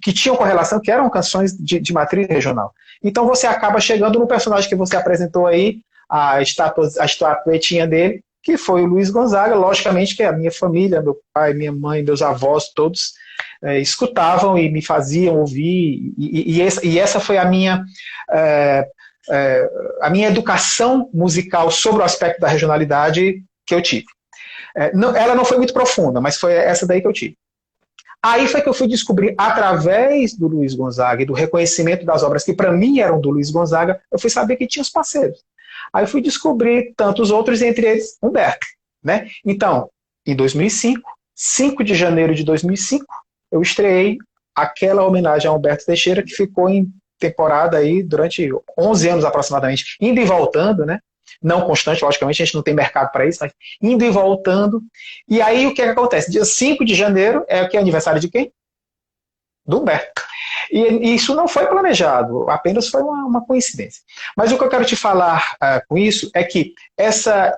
que tinham correlação, que eram canções de matriz regional. Então, você acaba chegando no personagem que você apresentou aí, a estatuetinha dele, que foi o Luiz Gonzaga. Logicamente que a minha família, meu pai, minha mãe, meus avós, todos escutavam e me faziam ouvir, e essa foi a minha educação musical sobre o aspecto da regionalidade que eu tive. Ela não foi muito profunda, mas foi essa daí que eu tive. Aí foi que eu fui descobrir, através do Luiz Gonzaga e do reconhecimento das obras que para mim eram do Luiz Gonzaga, eu fui saber que tinha os parceiros. Aí eu fui descobrir tantos outros, entre eles Humberto, né? Então, em 2005, 5 de janeiro de 2005, eu estreiei aquela homenagem a Humberto Teixeira, que ficou em temporada aí durante 11 anos aproximadamente, indo e voltando, né? Não constante, logicamente, a gente não tem mercado para isso, mas indo e voltando. E aí o que acontece? Dia 5 de janeiro é o que é aniversário de quem? Do Humberto. E isso não foi planejado, apenas foi uma coincidência. Mas o que eu quero te falar com isso é que essa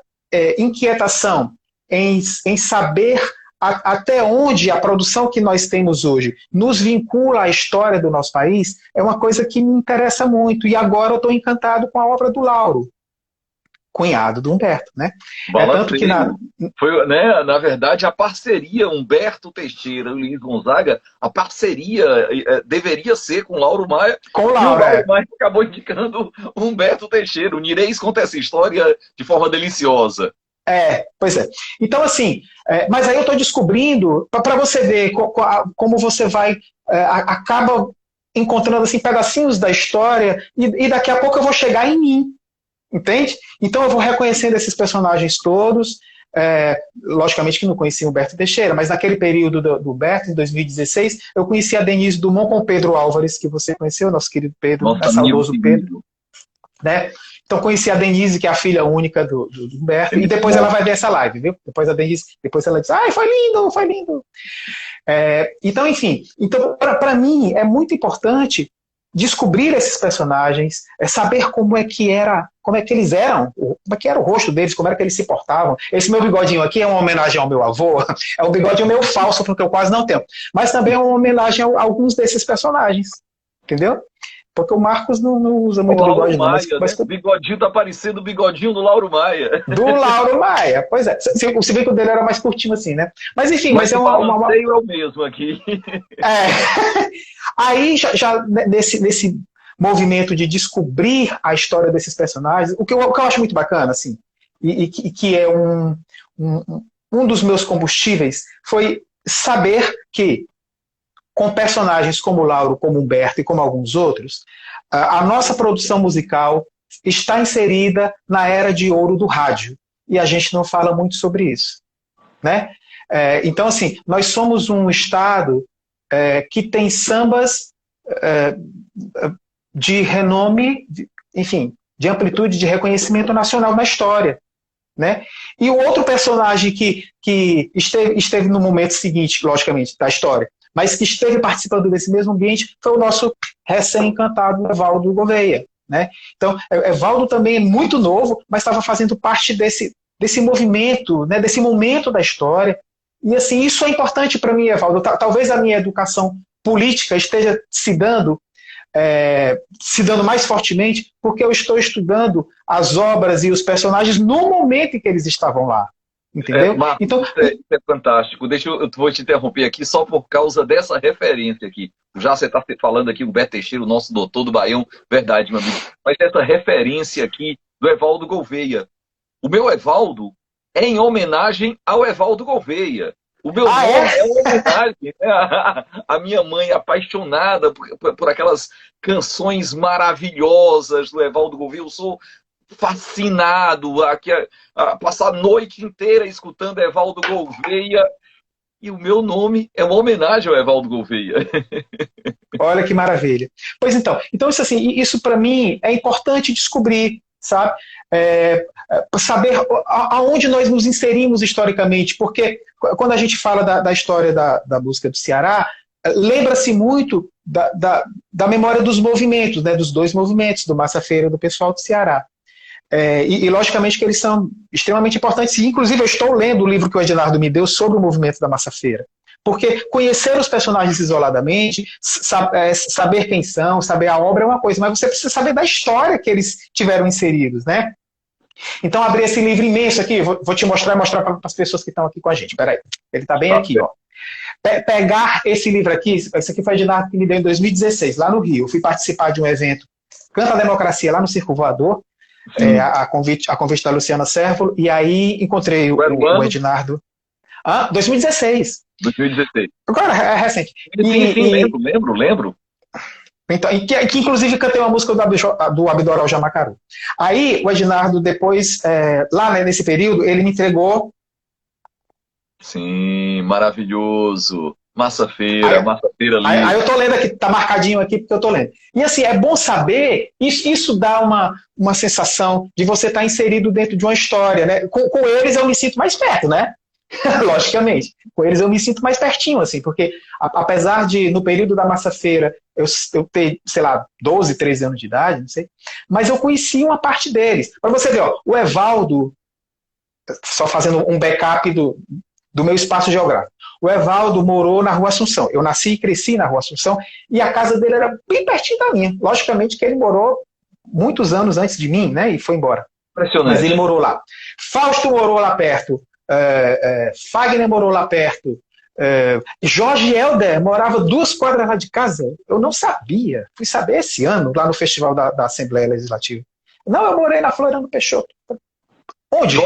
inquietação em saber até onde a produção que nós temos hoje nos vincula à história do nosso país é uma coisa que me interessa muito. E agora eu estou encantado com a obra do Lauro, cunhado do Humberto, né? Tanto que foi, né, na verdade, a parceria Humberto Teixeira e Luiz Gonzaga, a parceria deveria ser com Lauro Maia. Com o Lauro, Maia acabou indicando o Humberto Teixeira. O Nireis conta essa história de forma deliciosa. Pois é. Então, assim, mas aí eu estou descobrindo, para você ver como você vai, acaba encontrando assim, pedacinhos da história, e daqui a pouco eu vou chegar em mim. Entende? Então eu vou reconhecendo esses personagens todos. Logicamente que não conhecia o Humberto Teixeira, mas naquele período do Humberto, em 2016, eu conheci a Denise Dumont com o Pedro Álvares, que você conheceu, nosso querido Pedro, saudoso Pedro. Né? Então conheci a Denise, que é a filha única do Humberto, e depois ela vai ver essa live, viu? Depois a Denise, depois ela diz, ai, foi lindo, foi lindo. Então, enfim, para mim é muito importante descobrir esses personagens, saber como é que eles eram, como é que era o rosto deles, como era que eles se portavam. Esse meu bigodinho aqui é uma homenagem ao meu avô, é um bigodinho meio falso, porque eu quase não tenho, mas também é uma homenagem a alguns desses personagens, entendeu? Porque o Marcos não usa muito bigode, não. O bigodinho tá parecendo o bigodinho do Lauro Maia. Do Lauro Maia, pois é. Se bem que o dele era mais curtinho assim, né? Mas enfim, mas é uma... é o mesmo aqui. Aí, já nesse movimento de descobrir a história desses personagens, o que eu acho muito bacana, assim, e que é um dos meus combustíveis, foi saber que com personagens como Lauro, como Humberto e como alguns outros, a nossa produção musical está inserida na era de ouro do rádio. E a gente não fala muito sobre isso, né? Então, assim, nós somos um estado que tem sambas de renome, enfim, de amplitude, de reconhecimento nacional na história, né? E o outro personagem que esteve no momento seguinte, logicamente, da história, mas que esteve participando desse mesmo ambiente, foi o nosso recém-encantado Evaldo Gouveia, né? Então, Evaldo também é muito novo, mas estava fazendo parte desse movimento, né, desse momento da história. E assim, isso é importante para mim, Evaldo. Talvez a minha educação política esteja se dando mais fortemente porque eu estou estudando as obras e os personagens no momento em que eles estavam lá. Entendeu? Marcos, então, isso é fantástico. Eu vou te interromper aqui só por causa dessa referência aqui. Já você está falando aqui, o Humberto Teixeira, o nosso doutor do Baião, verdade, meu amigo. Mas essa referência aqui do Evaldo Gouveia. O meu Evaldo é em homenagem ao Evaldo Gouveia. O meu Ah, nome é é? uma homenagem, né? A minha mãe é apaixonada por aquelas canções maravilhosas do Evaldo Gouveia. Eu sou fascinado a passar a noite inteira escutando Evaldo Gouveia. E o meu nome é uma homenagem ao Evaldo Gouveia. Olha que maravilha. Pois então isso assim, isso para mim é importante descobrir, sabe? Saber aonde nós nos inserimos historicamente, porque quando a gente fala da história da música do Ceará, lembra-se muito da memória dos movimentos, né, dos dois movimentos, do Massa Feira e do pessoal do Ceará. Logicamente que eles são extremamente importantes. E, inclusive, eu estou lendo o livro que o Ednardo me deu sobre o movimento da Massa Feira. Porque conhecer os personagens isoladamente, saber quem são, saber a obra é uma coisa, mas você precisa saber da história que eles tiveram inseridos, né? Então, abri esse livro imenso aqui, vou te mostrar e mostrar para as pessoas que estão aqui com a gente. Peraí, ele está bem aqui, ó. Pegar esse livro aqui, esse aqui foi o Ednardo que me deu em 2016, lá no Rio. Eu fui participar de um evento, Canta a Democracia, lá no Circo Voador, a convite da Luciana Servo, e aí encontrei o Ednardo. 2016. 2016. Agora, é recente. Sim, lembro. Então, que inclusive cantei uma música do Abdor Al-Jamacaru. Aí, o Ednardo, depois, lá nesse período, ele me entregou. Sim, maravilhoso. Massa Feira livre. Aí eu tô lendo aqui, tá marcadinho aqui porque eu tô lendo. E assim, é bom saber, isso dá uma sensação de você estar inserido dentro de uma história, né? Com eles eu me sinto mais perto, né? Logicamente. Com eles eu me sinto mais pertinho, assim, porque apesar de, no período da Massa Feira, eu ter, sei lá, 12, 13 anos de idade, não sei, mas eu conheci uma parte deles. Para você ver, ó, o Evaldo, só fazendo um backup do meu espaço geográfico. O Evaldo morou na Rua Assunção. Eu nasci e cresci na Rua Assunção e a casa dele era bem pertinho da minha. Logicamente que ele morou muitos anos antes de mim, né? E foi embora. Impressionante. Mas ele morou lá. Fausto morou lá perto. Fagner morou lá perto. Jorge Helder morava 2 quadras lá de casa. Eu não sabia. Fui saber esse ano, lá no Festival da Assembleia Legislativa. Não, eu morei na Floriano Peixoto. Onde?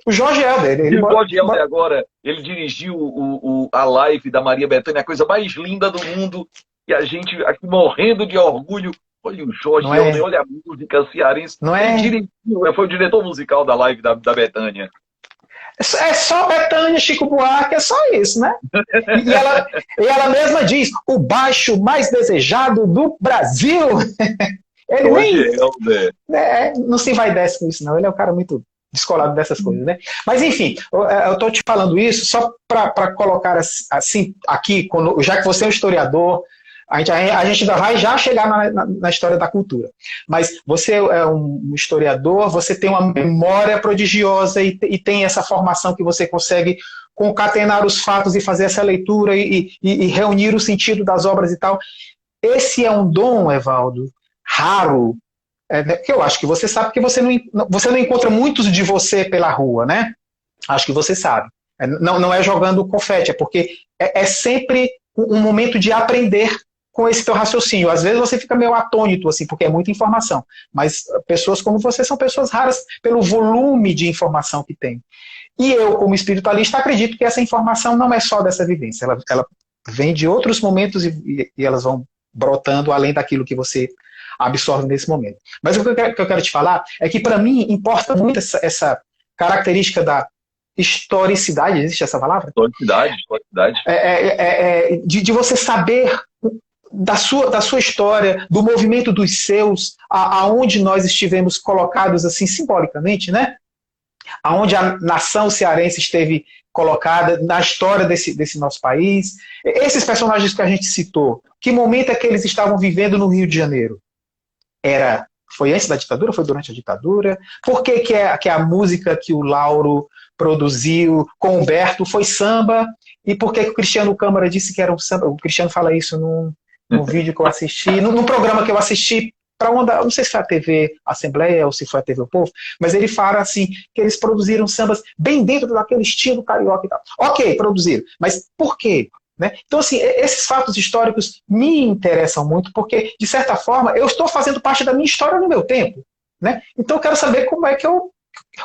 O Jorge Helder. O Jorge Helder agora, ele dirigiu a live da Maria Bethânia, a coisa mais linda do mundo, e a gente aqui morrendo de orgulho. Olha o Jorge Helder, olha a música cearense. Não é? Ele dirigiu, foi o diretor musical da live da Bethânia. É só Bethânia, Chico Buarque, é só isso, né? E ela mesma diz, o baixo mais desejado do Brasil. Ele não se vai descer com isso, não. Ele é um cara muito descolado dessas coisas, né? Mas, enfim, eu estou te falando isso só para colocar assim, aqui, já que você é um historiador, a gente ainda vai já chegar na história da cultura. Mas você é um historiador, você tem uma memória prodigiosa e tem essa formação que você consegue concatenar os fatos e fazer essa leitura e reunir o sentido das obras e tal. Esse é um dom, Evaldo, raro, que eu acho que você sabe que você não encontra muitos de você pela rua, né? Acho que você sabe. Não é jogando confete, é porque é sempre um momento de aprender com esse teu raciocínio. Às vezes você fica meio atônito, assim, porque é muita informação. Mas pessoas como você são pessoas raras pelo volume de informação que tem. E eu, como espiritualista, acredito que essa informação não é só dessa vivência. Ela vem de outros momentos e elas vão brotando além daquilo que você absorve nesse momento. Mas o que eu quero te falar é que, para mim, importa muito essa característica da historicidade, existe essa palavra? Historicidade. De você saber da sua história, do movimento dos seus, aonde nós estivemos colocados assim simbolicamente, né? Aonde a nação cearense esteve colocada na história desse nosso país. Esses personagens que a gente citou, que momento é que eles estavam vivendo no Rio de Janeiro? Foi antes da ditadura? Foi durante a ditadura? Por que a música que o Lauro produziu com o Humberto foi samba? E por que o Cristiano Câmara disse que era um samba? O Cristiano fala isso num vídeo que eu assisti, num programa que eu assisti, não sei se foi a TV Assembleia ou se foi a TV O Povo, mas ele fala assim, que eles produziram sambas bem dentro daquele estilo carioca e tal. Ok, produziram, mas por quê? Né? Então, assim, esses fatos históricos me interessam muito, porque, de certa forma, eu estou fazendo parte da minha história no meu tempo. Né? Então, eu quero saber como é que eu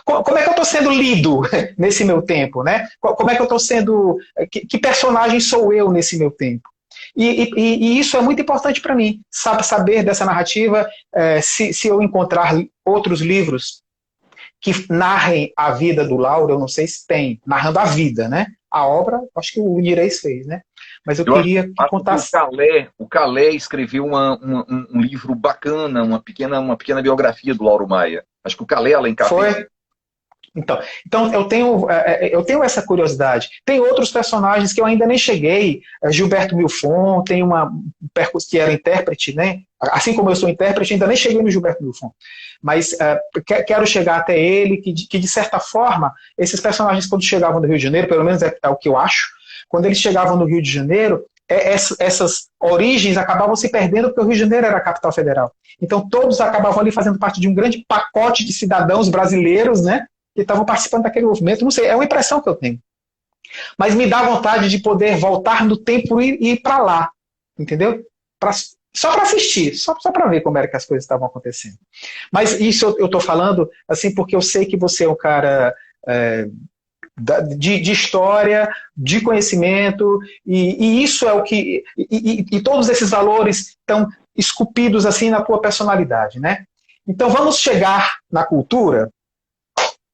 como é que eu estou sendo lido nesse meu tempo, né? Como é que eu estou sendo, que personagem sou eu nesse meu tempo? E isso é muito importante para mim, saber dessa narrativa, se eu encontrar outros livros que narrem a vida do Lauro, eu não sei se tem, narrando a vida, né? A obra, acho que o Inirês fez, né? Mas eu queria que contasse. O Calé escreveu um livro bacana, uma pequena biografia do Lauro Maia. Acho que o Calé Alencar foi. Então eu tenho essa curiosidade. Tem outros personagens que eu ainda nem cheguei. Gilberto Milfon, tem uma que era intérprete, né? Assim como eu sou intérprete, ainda nem cheguei no Gilberto Milfon. Mas quero chegar até ele, que de certa forma, esses personagens, quando chegavam no Rio de Janeiro, pelo menos é o que eu acho, quando eles chegavam no Rio de Janeiro, essas origens acabavam se perdendo porque o Rio de Janeiro era a capital federal. Então todos acabavam ali fazendo parte de um grande pacote de cidadãos brasileiros, né? Que estavam participando daquele movimento. Não sei, é uma impressão que eu tenho. Mas me dá vontade de poder voltar no tempo e ir para lá, entendeu? Só para assistir, só para ver como era que as coisas estavam acontecendo. Mas isso eu estou falando assim porque eu sei que você é um cara de história, de conhecimento, e isso é o que... E todos esses valores estão esculpidos assim na tua personalidade, né? Então vamos chegar na cultura.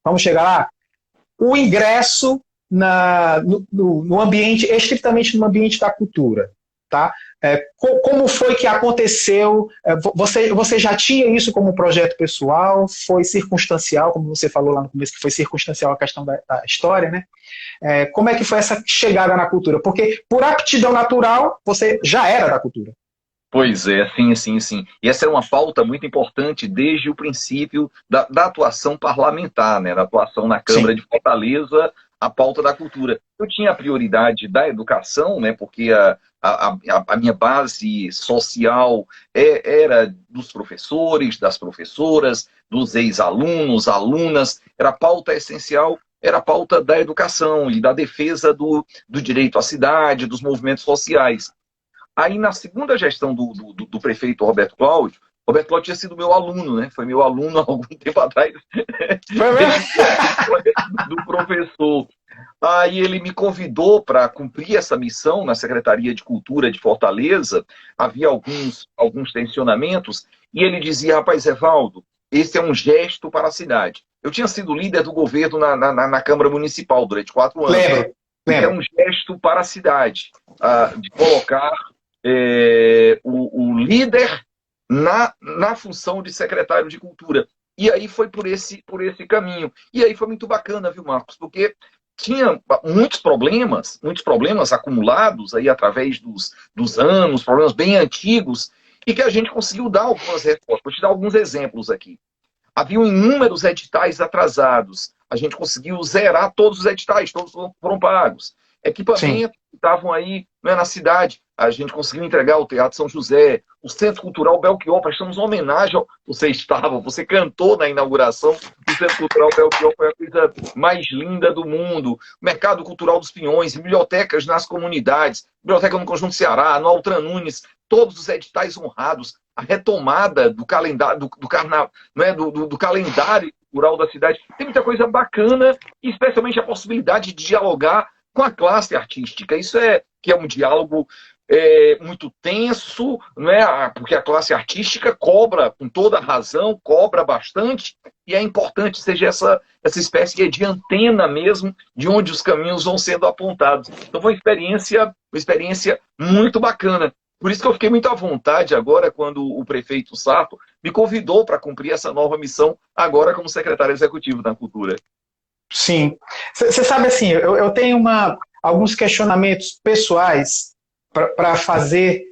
Vamos chegar lá? O ingresso no ambiente, estritamente no ambiente da cultura. Tá? Como foi que aconteceu? Você já tinha isso como projeto pessoal? Foi circunstancial, como você falou lá no começo, que foi circunstancial a questão da história, né? Como é que foi essa chegada na cultura? Porque, por aptidão natural, você já era da cultura. Pois é, sim. E essa era uma pauta muito importante desde o princípio da atuação parlamentar, né? Da atuação na Câmara de Fortaleza, a pauta da cultura. Eu tinha a prioridade da educação, né? Porque a minha base social era dos professores, das professoras, dos ex-alunos, alunas. Era a pauta essencial, era a pauta da educação e da defesa do direito à cidade, dos movimentos sociais. Aí, na segunda gestão do prefeito Roberto Cláudio tinha sido meu aluno, né? Foi meu aluno há algum tempo atrás. Do professor. Aí ele me convidou para cumprir essa missão na Secretaria de Cultura de Fortaleza. Havia alguns tensionamentos. E ele dizia, rapaz, Evaldo, esse é um gesto para a cidade. Eu tinha sido líder do governo na Câmara Municipal durante 4 anos. Lembro. É um gesto para a cidade, de colocar o líder na função de secretário de Cultura. E aí foi por esse caminho. E aí foi muito bacana, viu, Marcos? Porque tinha muitos problemas acumulados aí através dos anos, problemas bem antigos, e que a gente conseguiu dar algumas respostas. Vou te dar alguns exemplos aqui. Haviam inúmeros editais atrasados. A gente conseguiu zerar todos os editais, todos foram pagos. Equipamentos que estavam aí, né, na cidade, a gente conseguiu entregar o Teatro São José, o Centro Cultural Belchior, prestamos uma homenagem. Você cantou na inauguração do Centro Cultural Belchior, foi a coisa mais linda do mundo. Mercado Cultural dos Pinhões, bibliotecas nas comunidades, biblioteca no Conjunto Ceará, no Altran Nunes, todos os editais honrados, a retomada do calendário, do calendário cultural da cidade. Tem muita coisa bacana, especialmente a possibilidade de dialogar com a classe artística. Isso que é um diálogo muito tenso, não é? Porque a classe artística cobra, com toda razão, cobra bastante, e é importante seja essa espécie de antena mesmo, de onde os caminhos vão sendo apontados. Então foi uma experiência muito bacana. Por isso que eu fiquei muito à vontade agora, quando o prefeito Sarto me convidou para cumprir essa nova missão, agora como secretário executivo da Cultura. Sim. Você sabe assim, eu tenho alguns questionamentos pessoais para fazer,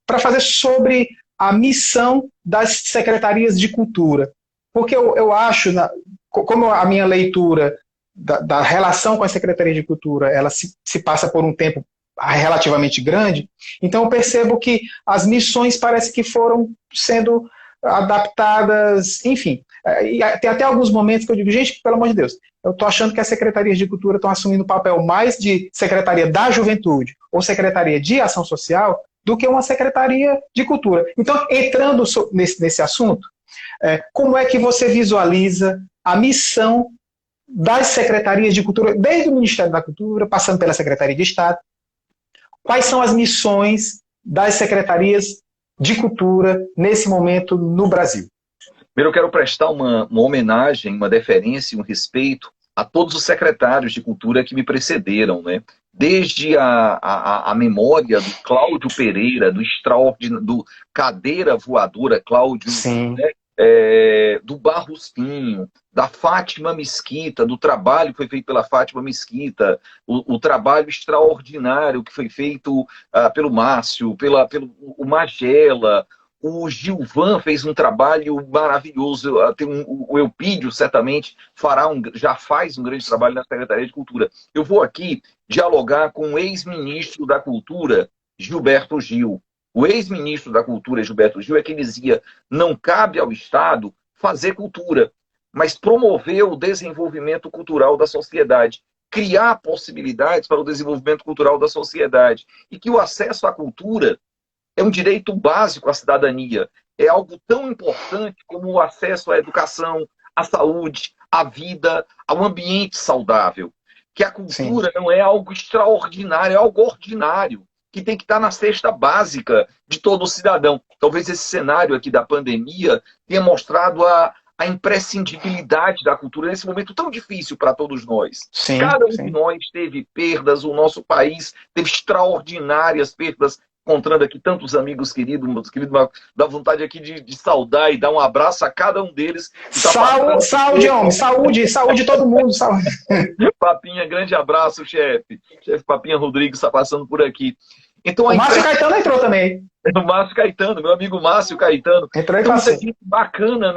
para fazer sobre a missão das secretarias de cultura. Porque eu acho, como a minha leitura da relação com a Secretaria de Cultura, ela se passa por um tempo relativamente grande, então eu percebo que as missões parece que foram sendo adaptadas, enfim. E tem até alguns momentos que eu digo, gente, pelo amor de Deus, eu estou achando que as secretarias de cultura estão assumindo o papel mais de secretaria da juventude ou secretaria de ação social do que uma secretaria de cultura. Então, entrando nesse assunto, Como é que você visualiza a missão das secretarias de cultura, desde o Ministério da Cultura, passando pela Secretaria de Estado? Quais são as missões das secretarias de cultura nesse momento no Brasil? Primeiro, eu quero prestar uma homenagem, uma deferência, um respeito a todos os secretários de cultura que me precederam, né? Desde a memória do Cláudio Pereira, do extraordinário, do cadeira voadora Cláudio, Sim. né? Do Barros Pinho, da Fátima Mesquita, do trabalho que foi feito pela Fátima Mesquita, o trabalho extraordinário que foi feito pelo Márcio, pelo o Magela. O Gilvan fez um trabalho maravilhoso. O Eupídio certamente já faz um grande trabalho na Secretaria de Cultura. Eu vou aqui dialogar com o ex-ministro da Cultura, Gilberto Gil. O ex-ministro da Cultura, Gilberto Gil, é que dizia: não cabe ao Estado fazer cultura, mas promover o desenvolvimento cultural da sociedade, criar possibilidades para o desenvolvimento cultural da sociedade, e que o acesso à cultura é um direito básico à cidadania. É algo tão importante como o acesso à educação, à saúde, à vida, ao ambiente saudável. Que a cultura não é algo extraordinário, é algo ordinário, que tem que estar na cesta básica de todo cidadão. Talvez esse cenário aqui da pandemia tenha mostrado a imprescindibilidade da cultura nesse momento tão difícil para todos nós. Cada um de nós teve perdas, o nosso país teve extraordinárias perdas, encontrando aqui tantos amigos queridos, dá vontade aqui de saudar e dar um abraço a cada um deles. Saúde, homem, saúde todo mundo, saúde. Papinha, grande abraço, chefe. Chefe Papinha Rodrigues está passando por aqui. Então, o Márcio Caetano entrou também. O Márcio Caetano, meu amigo Márcio Caetano. Entrou então, muita gente bacana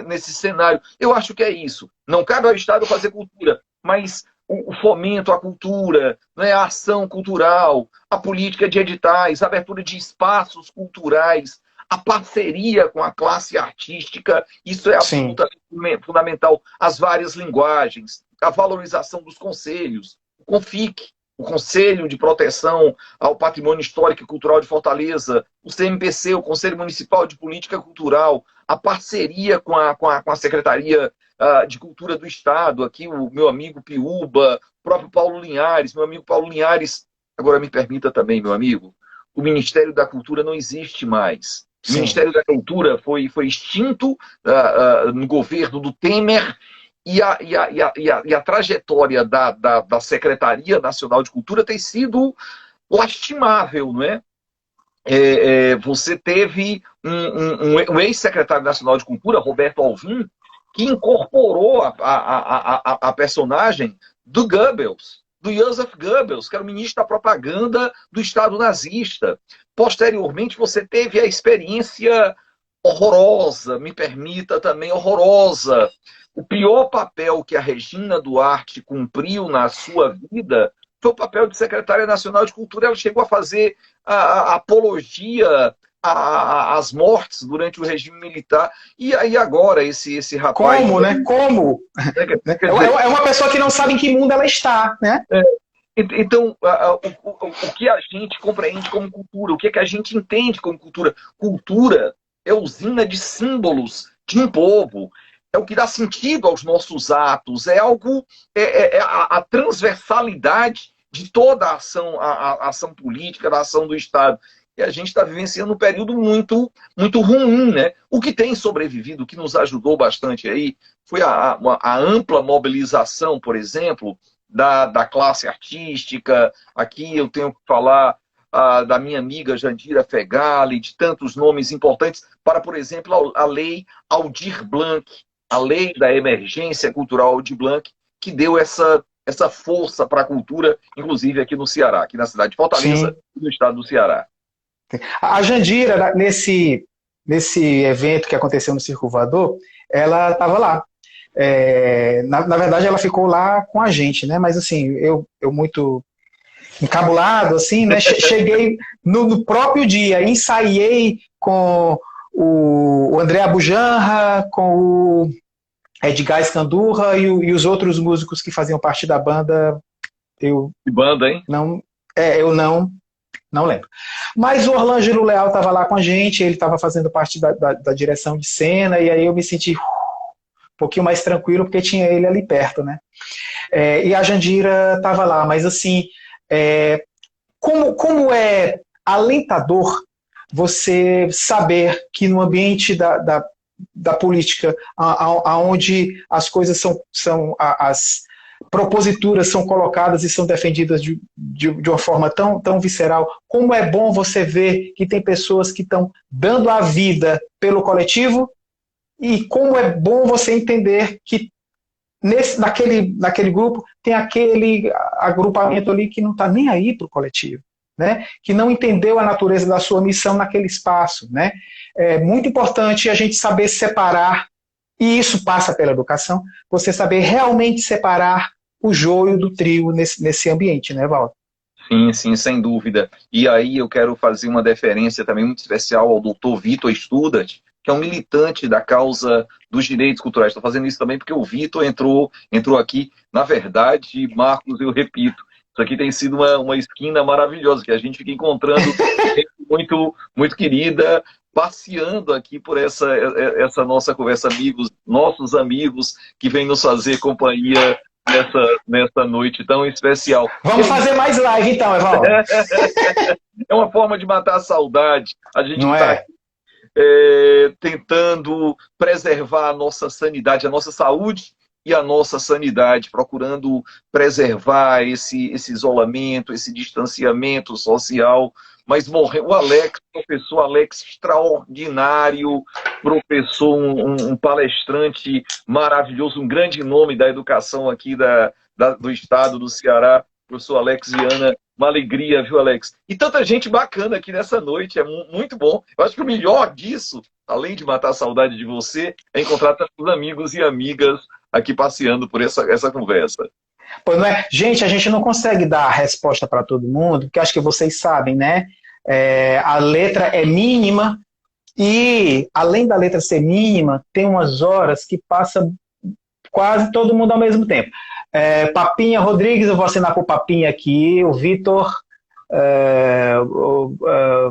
nesse cenário. Eu acho que é isso. Não cabe ao Estado fazer cultura, mas o fomento à cultura, né, a ação cultural, a política de editais, a abertura de espaços culturais, a parceria com a classe artística, isso é absolutamente fundamental. As várias linguagens, a valorização dos conselhos, o CONFIC, o Conselho de Proteção ao Patrimônio Histórico e Cultural de Fortaleza, o CMPC, o Conselho Municipal de Política Cultural, a parceria com a Secretaria de Cultura do Estado, aqui o meu amigo Piúba, o próprio Paulo Linhares, meu amigo Paulo Linhares. Agora me permita também, meu amigo, o Ministério da Cultura não existe mais. O Ministério da Cultura foi extinto no governo do Temer, e a trajetória da Secretaria Nacional de Cultura tem sido lastimável, não é? Você teve um ex-secretário nacional de Cultura, Roberto Alvim, que incorporou a personagem do Goebbels, do Joseph Goebbels, que era o ministro da propaganda do Estado nazista. Posteriormente, você teve a experiência horrorosa, me permita também, horrorosa. O pior papel que a Regina Duarte cumpriu na sua vida foi o papel de secretária nacional de cultura. Ela chegou a fazer a apologia às mortes durante o regime militar. E aí agora esse rapaz... Como, né? Como? É uma pessoa que não sabe em que mundo ela está, né? Então, o que a gente compreende como cultura? O que a gente entende como cultura? Cultura é usina de símbolos de um povo. É o que dá sentido aos nossos atos, é algo, a transversalidade de toda a ação política, da ação do Estado. E a gente está vivenciando um período muito, muito ruim, né? O que tem sobrevivido, o que nos ajudou bastante aí, foi a ampla mobilização, por exemplo, da classe artística. Aqui eu tenho que falar da minha amiga Jandira Fegali, de tantos nomes importantes, para, por exemplo, a lei Aldir Blanc, a lei da emergência cultural Aldir Blanc, que deu essa força para a cultura, inclusive aqui no Ceará, aqui na cidade de Fortaleza, e no estado do Ceará. A Jandira, nesse evento que aconteceu no Circo Voador, ela estava lá. Na verdade, ela ficou lá com a gente, né? Mas assim, eu muito encabulado, assim, né? Cheguei no próprio dia, ensaiei com o André Abujanra, com o Edgar Escandurra e os outros músicos que faziam parte da banda. Que banda, hein? Eu não Não lembro. Mas o Orlângelo Leal estava lá com a gente, ele estava fazendo parte da direção de cena, e aí eu me senti um pouquinho mais tranquilo, porque tinha ele ali perto, né? E a Jandira estava lá, mas assim, como é alentador você saber que no ambiente da política, onde as coisas as proposituras são colocadas e são defendidas de uma forma tão visceral, como é bom você ver que tem pessoas que estão dando a vida pelo coletivo, e como é bom você entender que naquele grupo tem aquele agrupamento ali que não está nem aí para o coletivo, né? Que não entendeu a natureza da sua missão naquele espaço, né? É muito importante a gente saber separar, e isso passa pela educação, você saber realmente separar o joio do trigo nesse ambiente, né, Valdo? Sim, sim, sem dúvida. E aí eu quero fazer uma deferência também muito especial ao doutor Vitor Studat, que é um militante da causa dos direitos culturais. Estou fazendo isso também porque o Vitor entrou aqui. Na verdade, Marcos, eu repito, isso aqui tem sido uma esquina maravilhosa, que a gente fica encontrando gente muito, muito querida, passeando aqui por essa nossa conversa, nossos amigos que vêm nos fazer companhia nessa noite tão especial. Vamos fazer mais live então, Evaldo. É uma forma de matar a saudade. A gente está tentando preservar a nossa sanidade, a nossa saúde e a nossa sanidade, procurando preservar esse isolamento, esse distanciamento social. Mas morreu o Alex, professor Alex, extraordinário, professor, um palestrante maravilhoso, um grande nome da educação aqui do estado do Ceará, professor Alex Viana. Uma alegria, viu, Alex? E tanta gente bacana aqui nessa noite, é muito bom. Eu acho que o melhor disso, além de matar a saudade de você, é encontrar tantos amigos e amigas aqui passeando por essa conversa. Pois não é? Gente, a gente não consegue dar a resposta para todo mundo, porque acho que vocês sabem, né? A letra é mínima e, além da letra ser mínima, tem umas horas que passa quase todo mundo ao mesmo tempo. Papinha Rodrigues, eu vou assinar por Papinha aqui, o Vitor,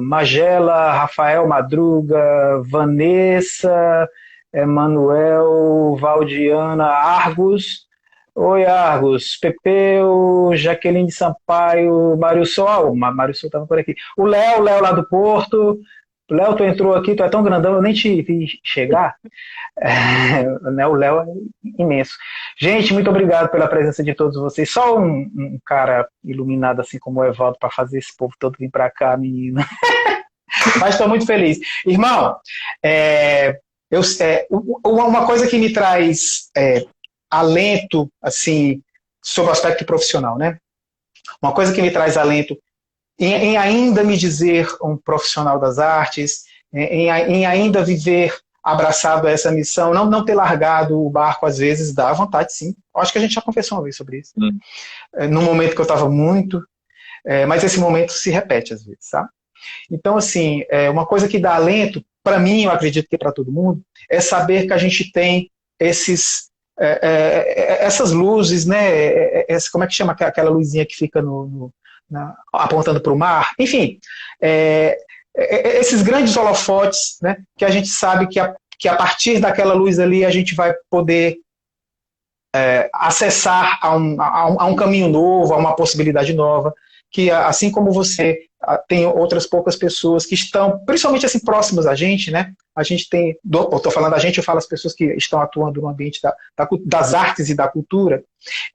Magela, Rafael Madruga, Vanessa, Emanuel, Valdiana, Argos. Oi, Argos, Pepeu, Jaqueline Sampaio, Mário Sol. Mário Sol estava por aqui. O Léo lá do Porto. Léo, tu entrou aqui, tu é tão grandão, eu nem te vi chegar. Né, o Léo é imenso. Gente, muito obrigado pela presença de todos vocês. Só um cara iluminado assim como o Evaldo para fazer esse povo todo vir para cá, menino. Mas estou muito feliz. Irmão, uma coisa que me traz alento, assim, sobre o aspecto profissional, né? Uma coisa que me traz alento em ainda me dizer um profissional das artes, em ainda viver abraçado a essa missão, não ter largado o barco, às vezes, dá vontade, sim. Acho que a gente já conversou uma vez sobre isso. No momento que eu estava muito, mas esse momento se repete, às vezes, sabe? Então, assim, uma coisa que dá alento, para mim, eu acredito que para todo mundo, é saber que a gente tem essas luzes, né? Como é que chama aquela luzinha que fica apontando para o mar? Enfim, esses grandes holofotes, né? Que a gente sabe que a partir daquela luz ali a gente vai poder acessar a um caminho novo, a uma possibilidade nova, que assim como você tem outras poucas pessoas que estão, principalmente assim, próximas a gente, né? A gente tem, eu estou falando a gente, eu falo as pessoas que estão atuando no ambiente das artes e da cultura.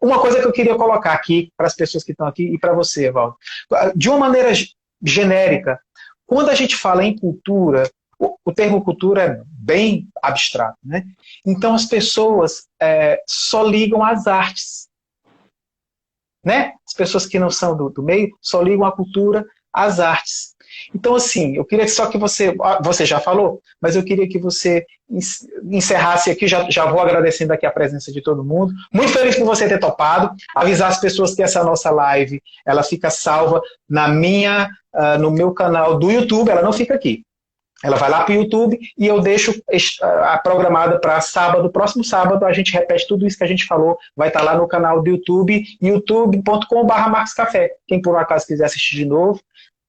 Uma coisa que eu queria colocar aqui para as pessoas que estão aqui e para você, Valdo, de uma maneira genérica, quando a gente fala em cultura, o termo cultura é bem abstrato, né? Então as pessoas só ligam às artes, né? As pessoas que não são do meio só ligam a cultura às artes. Então, assim, eu queria só que você já falou, mas eu queria que você encerrasse aqui, já vou agradecendo aqui a presença de todo mundo. Muito feliz por você ter topado, avisar as pessoas que essa nossa live, ela fica salva no meu canal do YouTube, ela não fica aqui. Ela vai lá para o YouTube e eu deixo a programada para sábado. Próximo sábado a gente repete tudo isso que a gente falou. Vai estar lá no canal do YouTube, youtube.com/marcoscafé. Quem por um acaso quiser assistir de novo,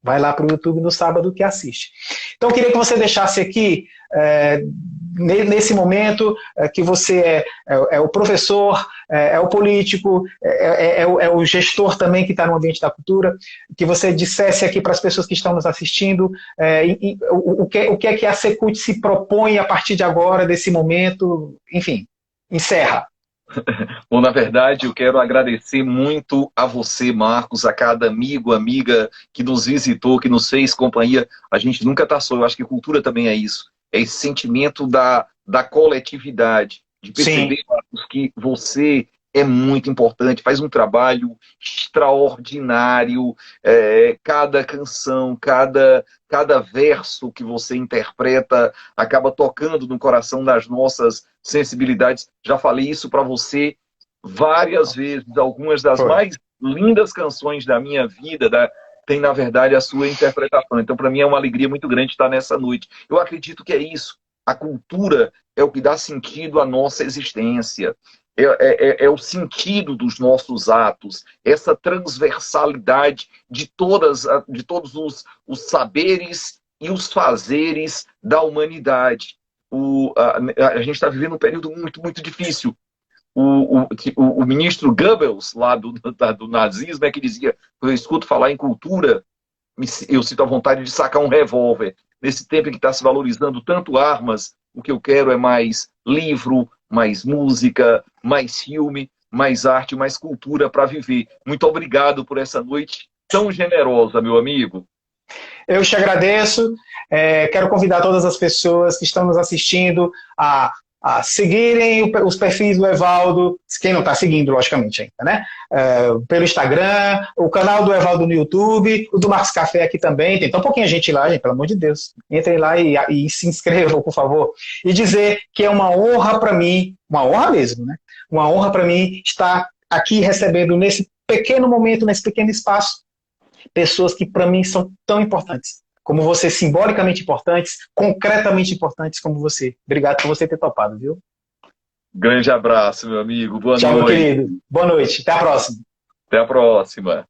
Vai lá para o YouTube no sábado que assiste. Então, eu queria que você deixasse aqui, nesse momento, que você é o professor, é o político, é o gestor também que está no ambiente da cultura, que você dissesse aqui para as pessoas que estão nos assistindo o que é que a Secult se propõe a partir de agora, desse momento, enfim, encerra. Bom, na verdade, eu quero agradecer muito a você, Marcos, a cada amigo, amiga que nos visitou, que nos fez companhia. A gente nunca está só. Eu acho que cultura também é isso. É esse sentimento da coletividade, de perceber, Sim. Marcos, que você é muito importante, faz um trabalho extraordinário. Cada canção, cada verso que você interpreta acaba tocando no coração das nossas sensibilidades. Já falei isso para você várias vezes. Algumas das Foi. mais lindas canções da minha vida tem, na verdade, a sua interpretação. Então, para mim, é uma alegria muito grande estar nessa noite. Eu acredito que é isso. A cultura é o que dá sentido à nossa existência. É o sentido dos nossos atos, essa transversalidade de todos os saberes e os fazeres da humanidade. A gente está vivendo um período muito, muito difícil. O ministro Goebbels, lá do nazismo, que dizia: quando eu escuto falar em cultura, eu sinto a vontade de sacar um revólver. Nesse tempo em que está se valorizando tanto armas, o que eu quero é mais livro, mais música, mais filme, mais arte, mais cultura para viver. Muito obrigado por essa noite tão generosa, meu amigo. Eu te agradeço. Quero convidar todas as pessoas que estão nos assistindo a seguirem os perfis do Evaldo, quem não está seguindo, logicamente, ainda, né? Pelo Instagram, o canal do Evaldo no YouTube, o do Marcos Café aqui também. Tem tão pouquinha gente lá, gente, pelo amor de Deus. Entrem lá e se inscrevam, por favor. E dizer que é uma honra para mim, uma honra mesmo, né? Uma honra para mim estar aqui recebendo, nesse pequeno momento, nesse pequeno espaço, pessoas que para mim são tão importantes, como você, simbolicamente importantes, concretamente importantes como você. Obrigado por você ter topado, viu? Grande abraço, meu amigo. Boa Tchau, noite. meu querido. Boa noite. Até a próxima. Até a próxima.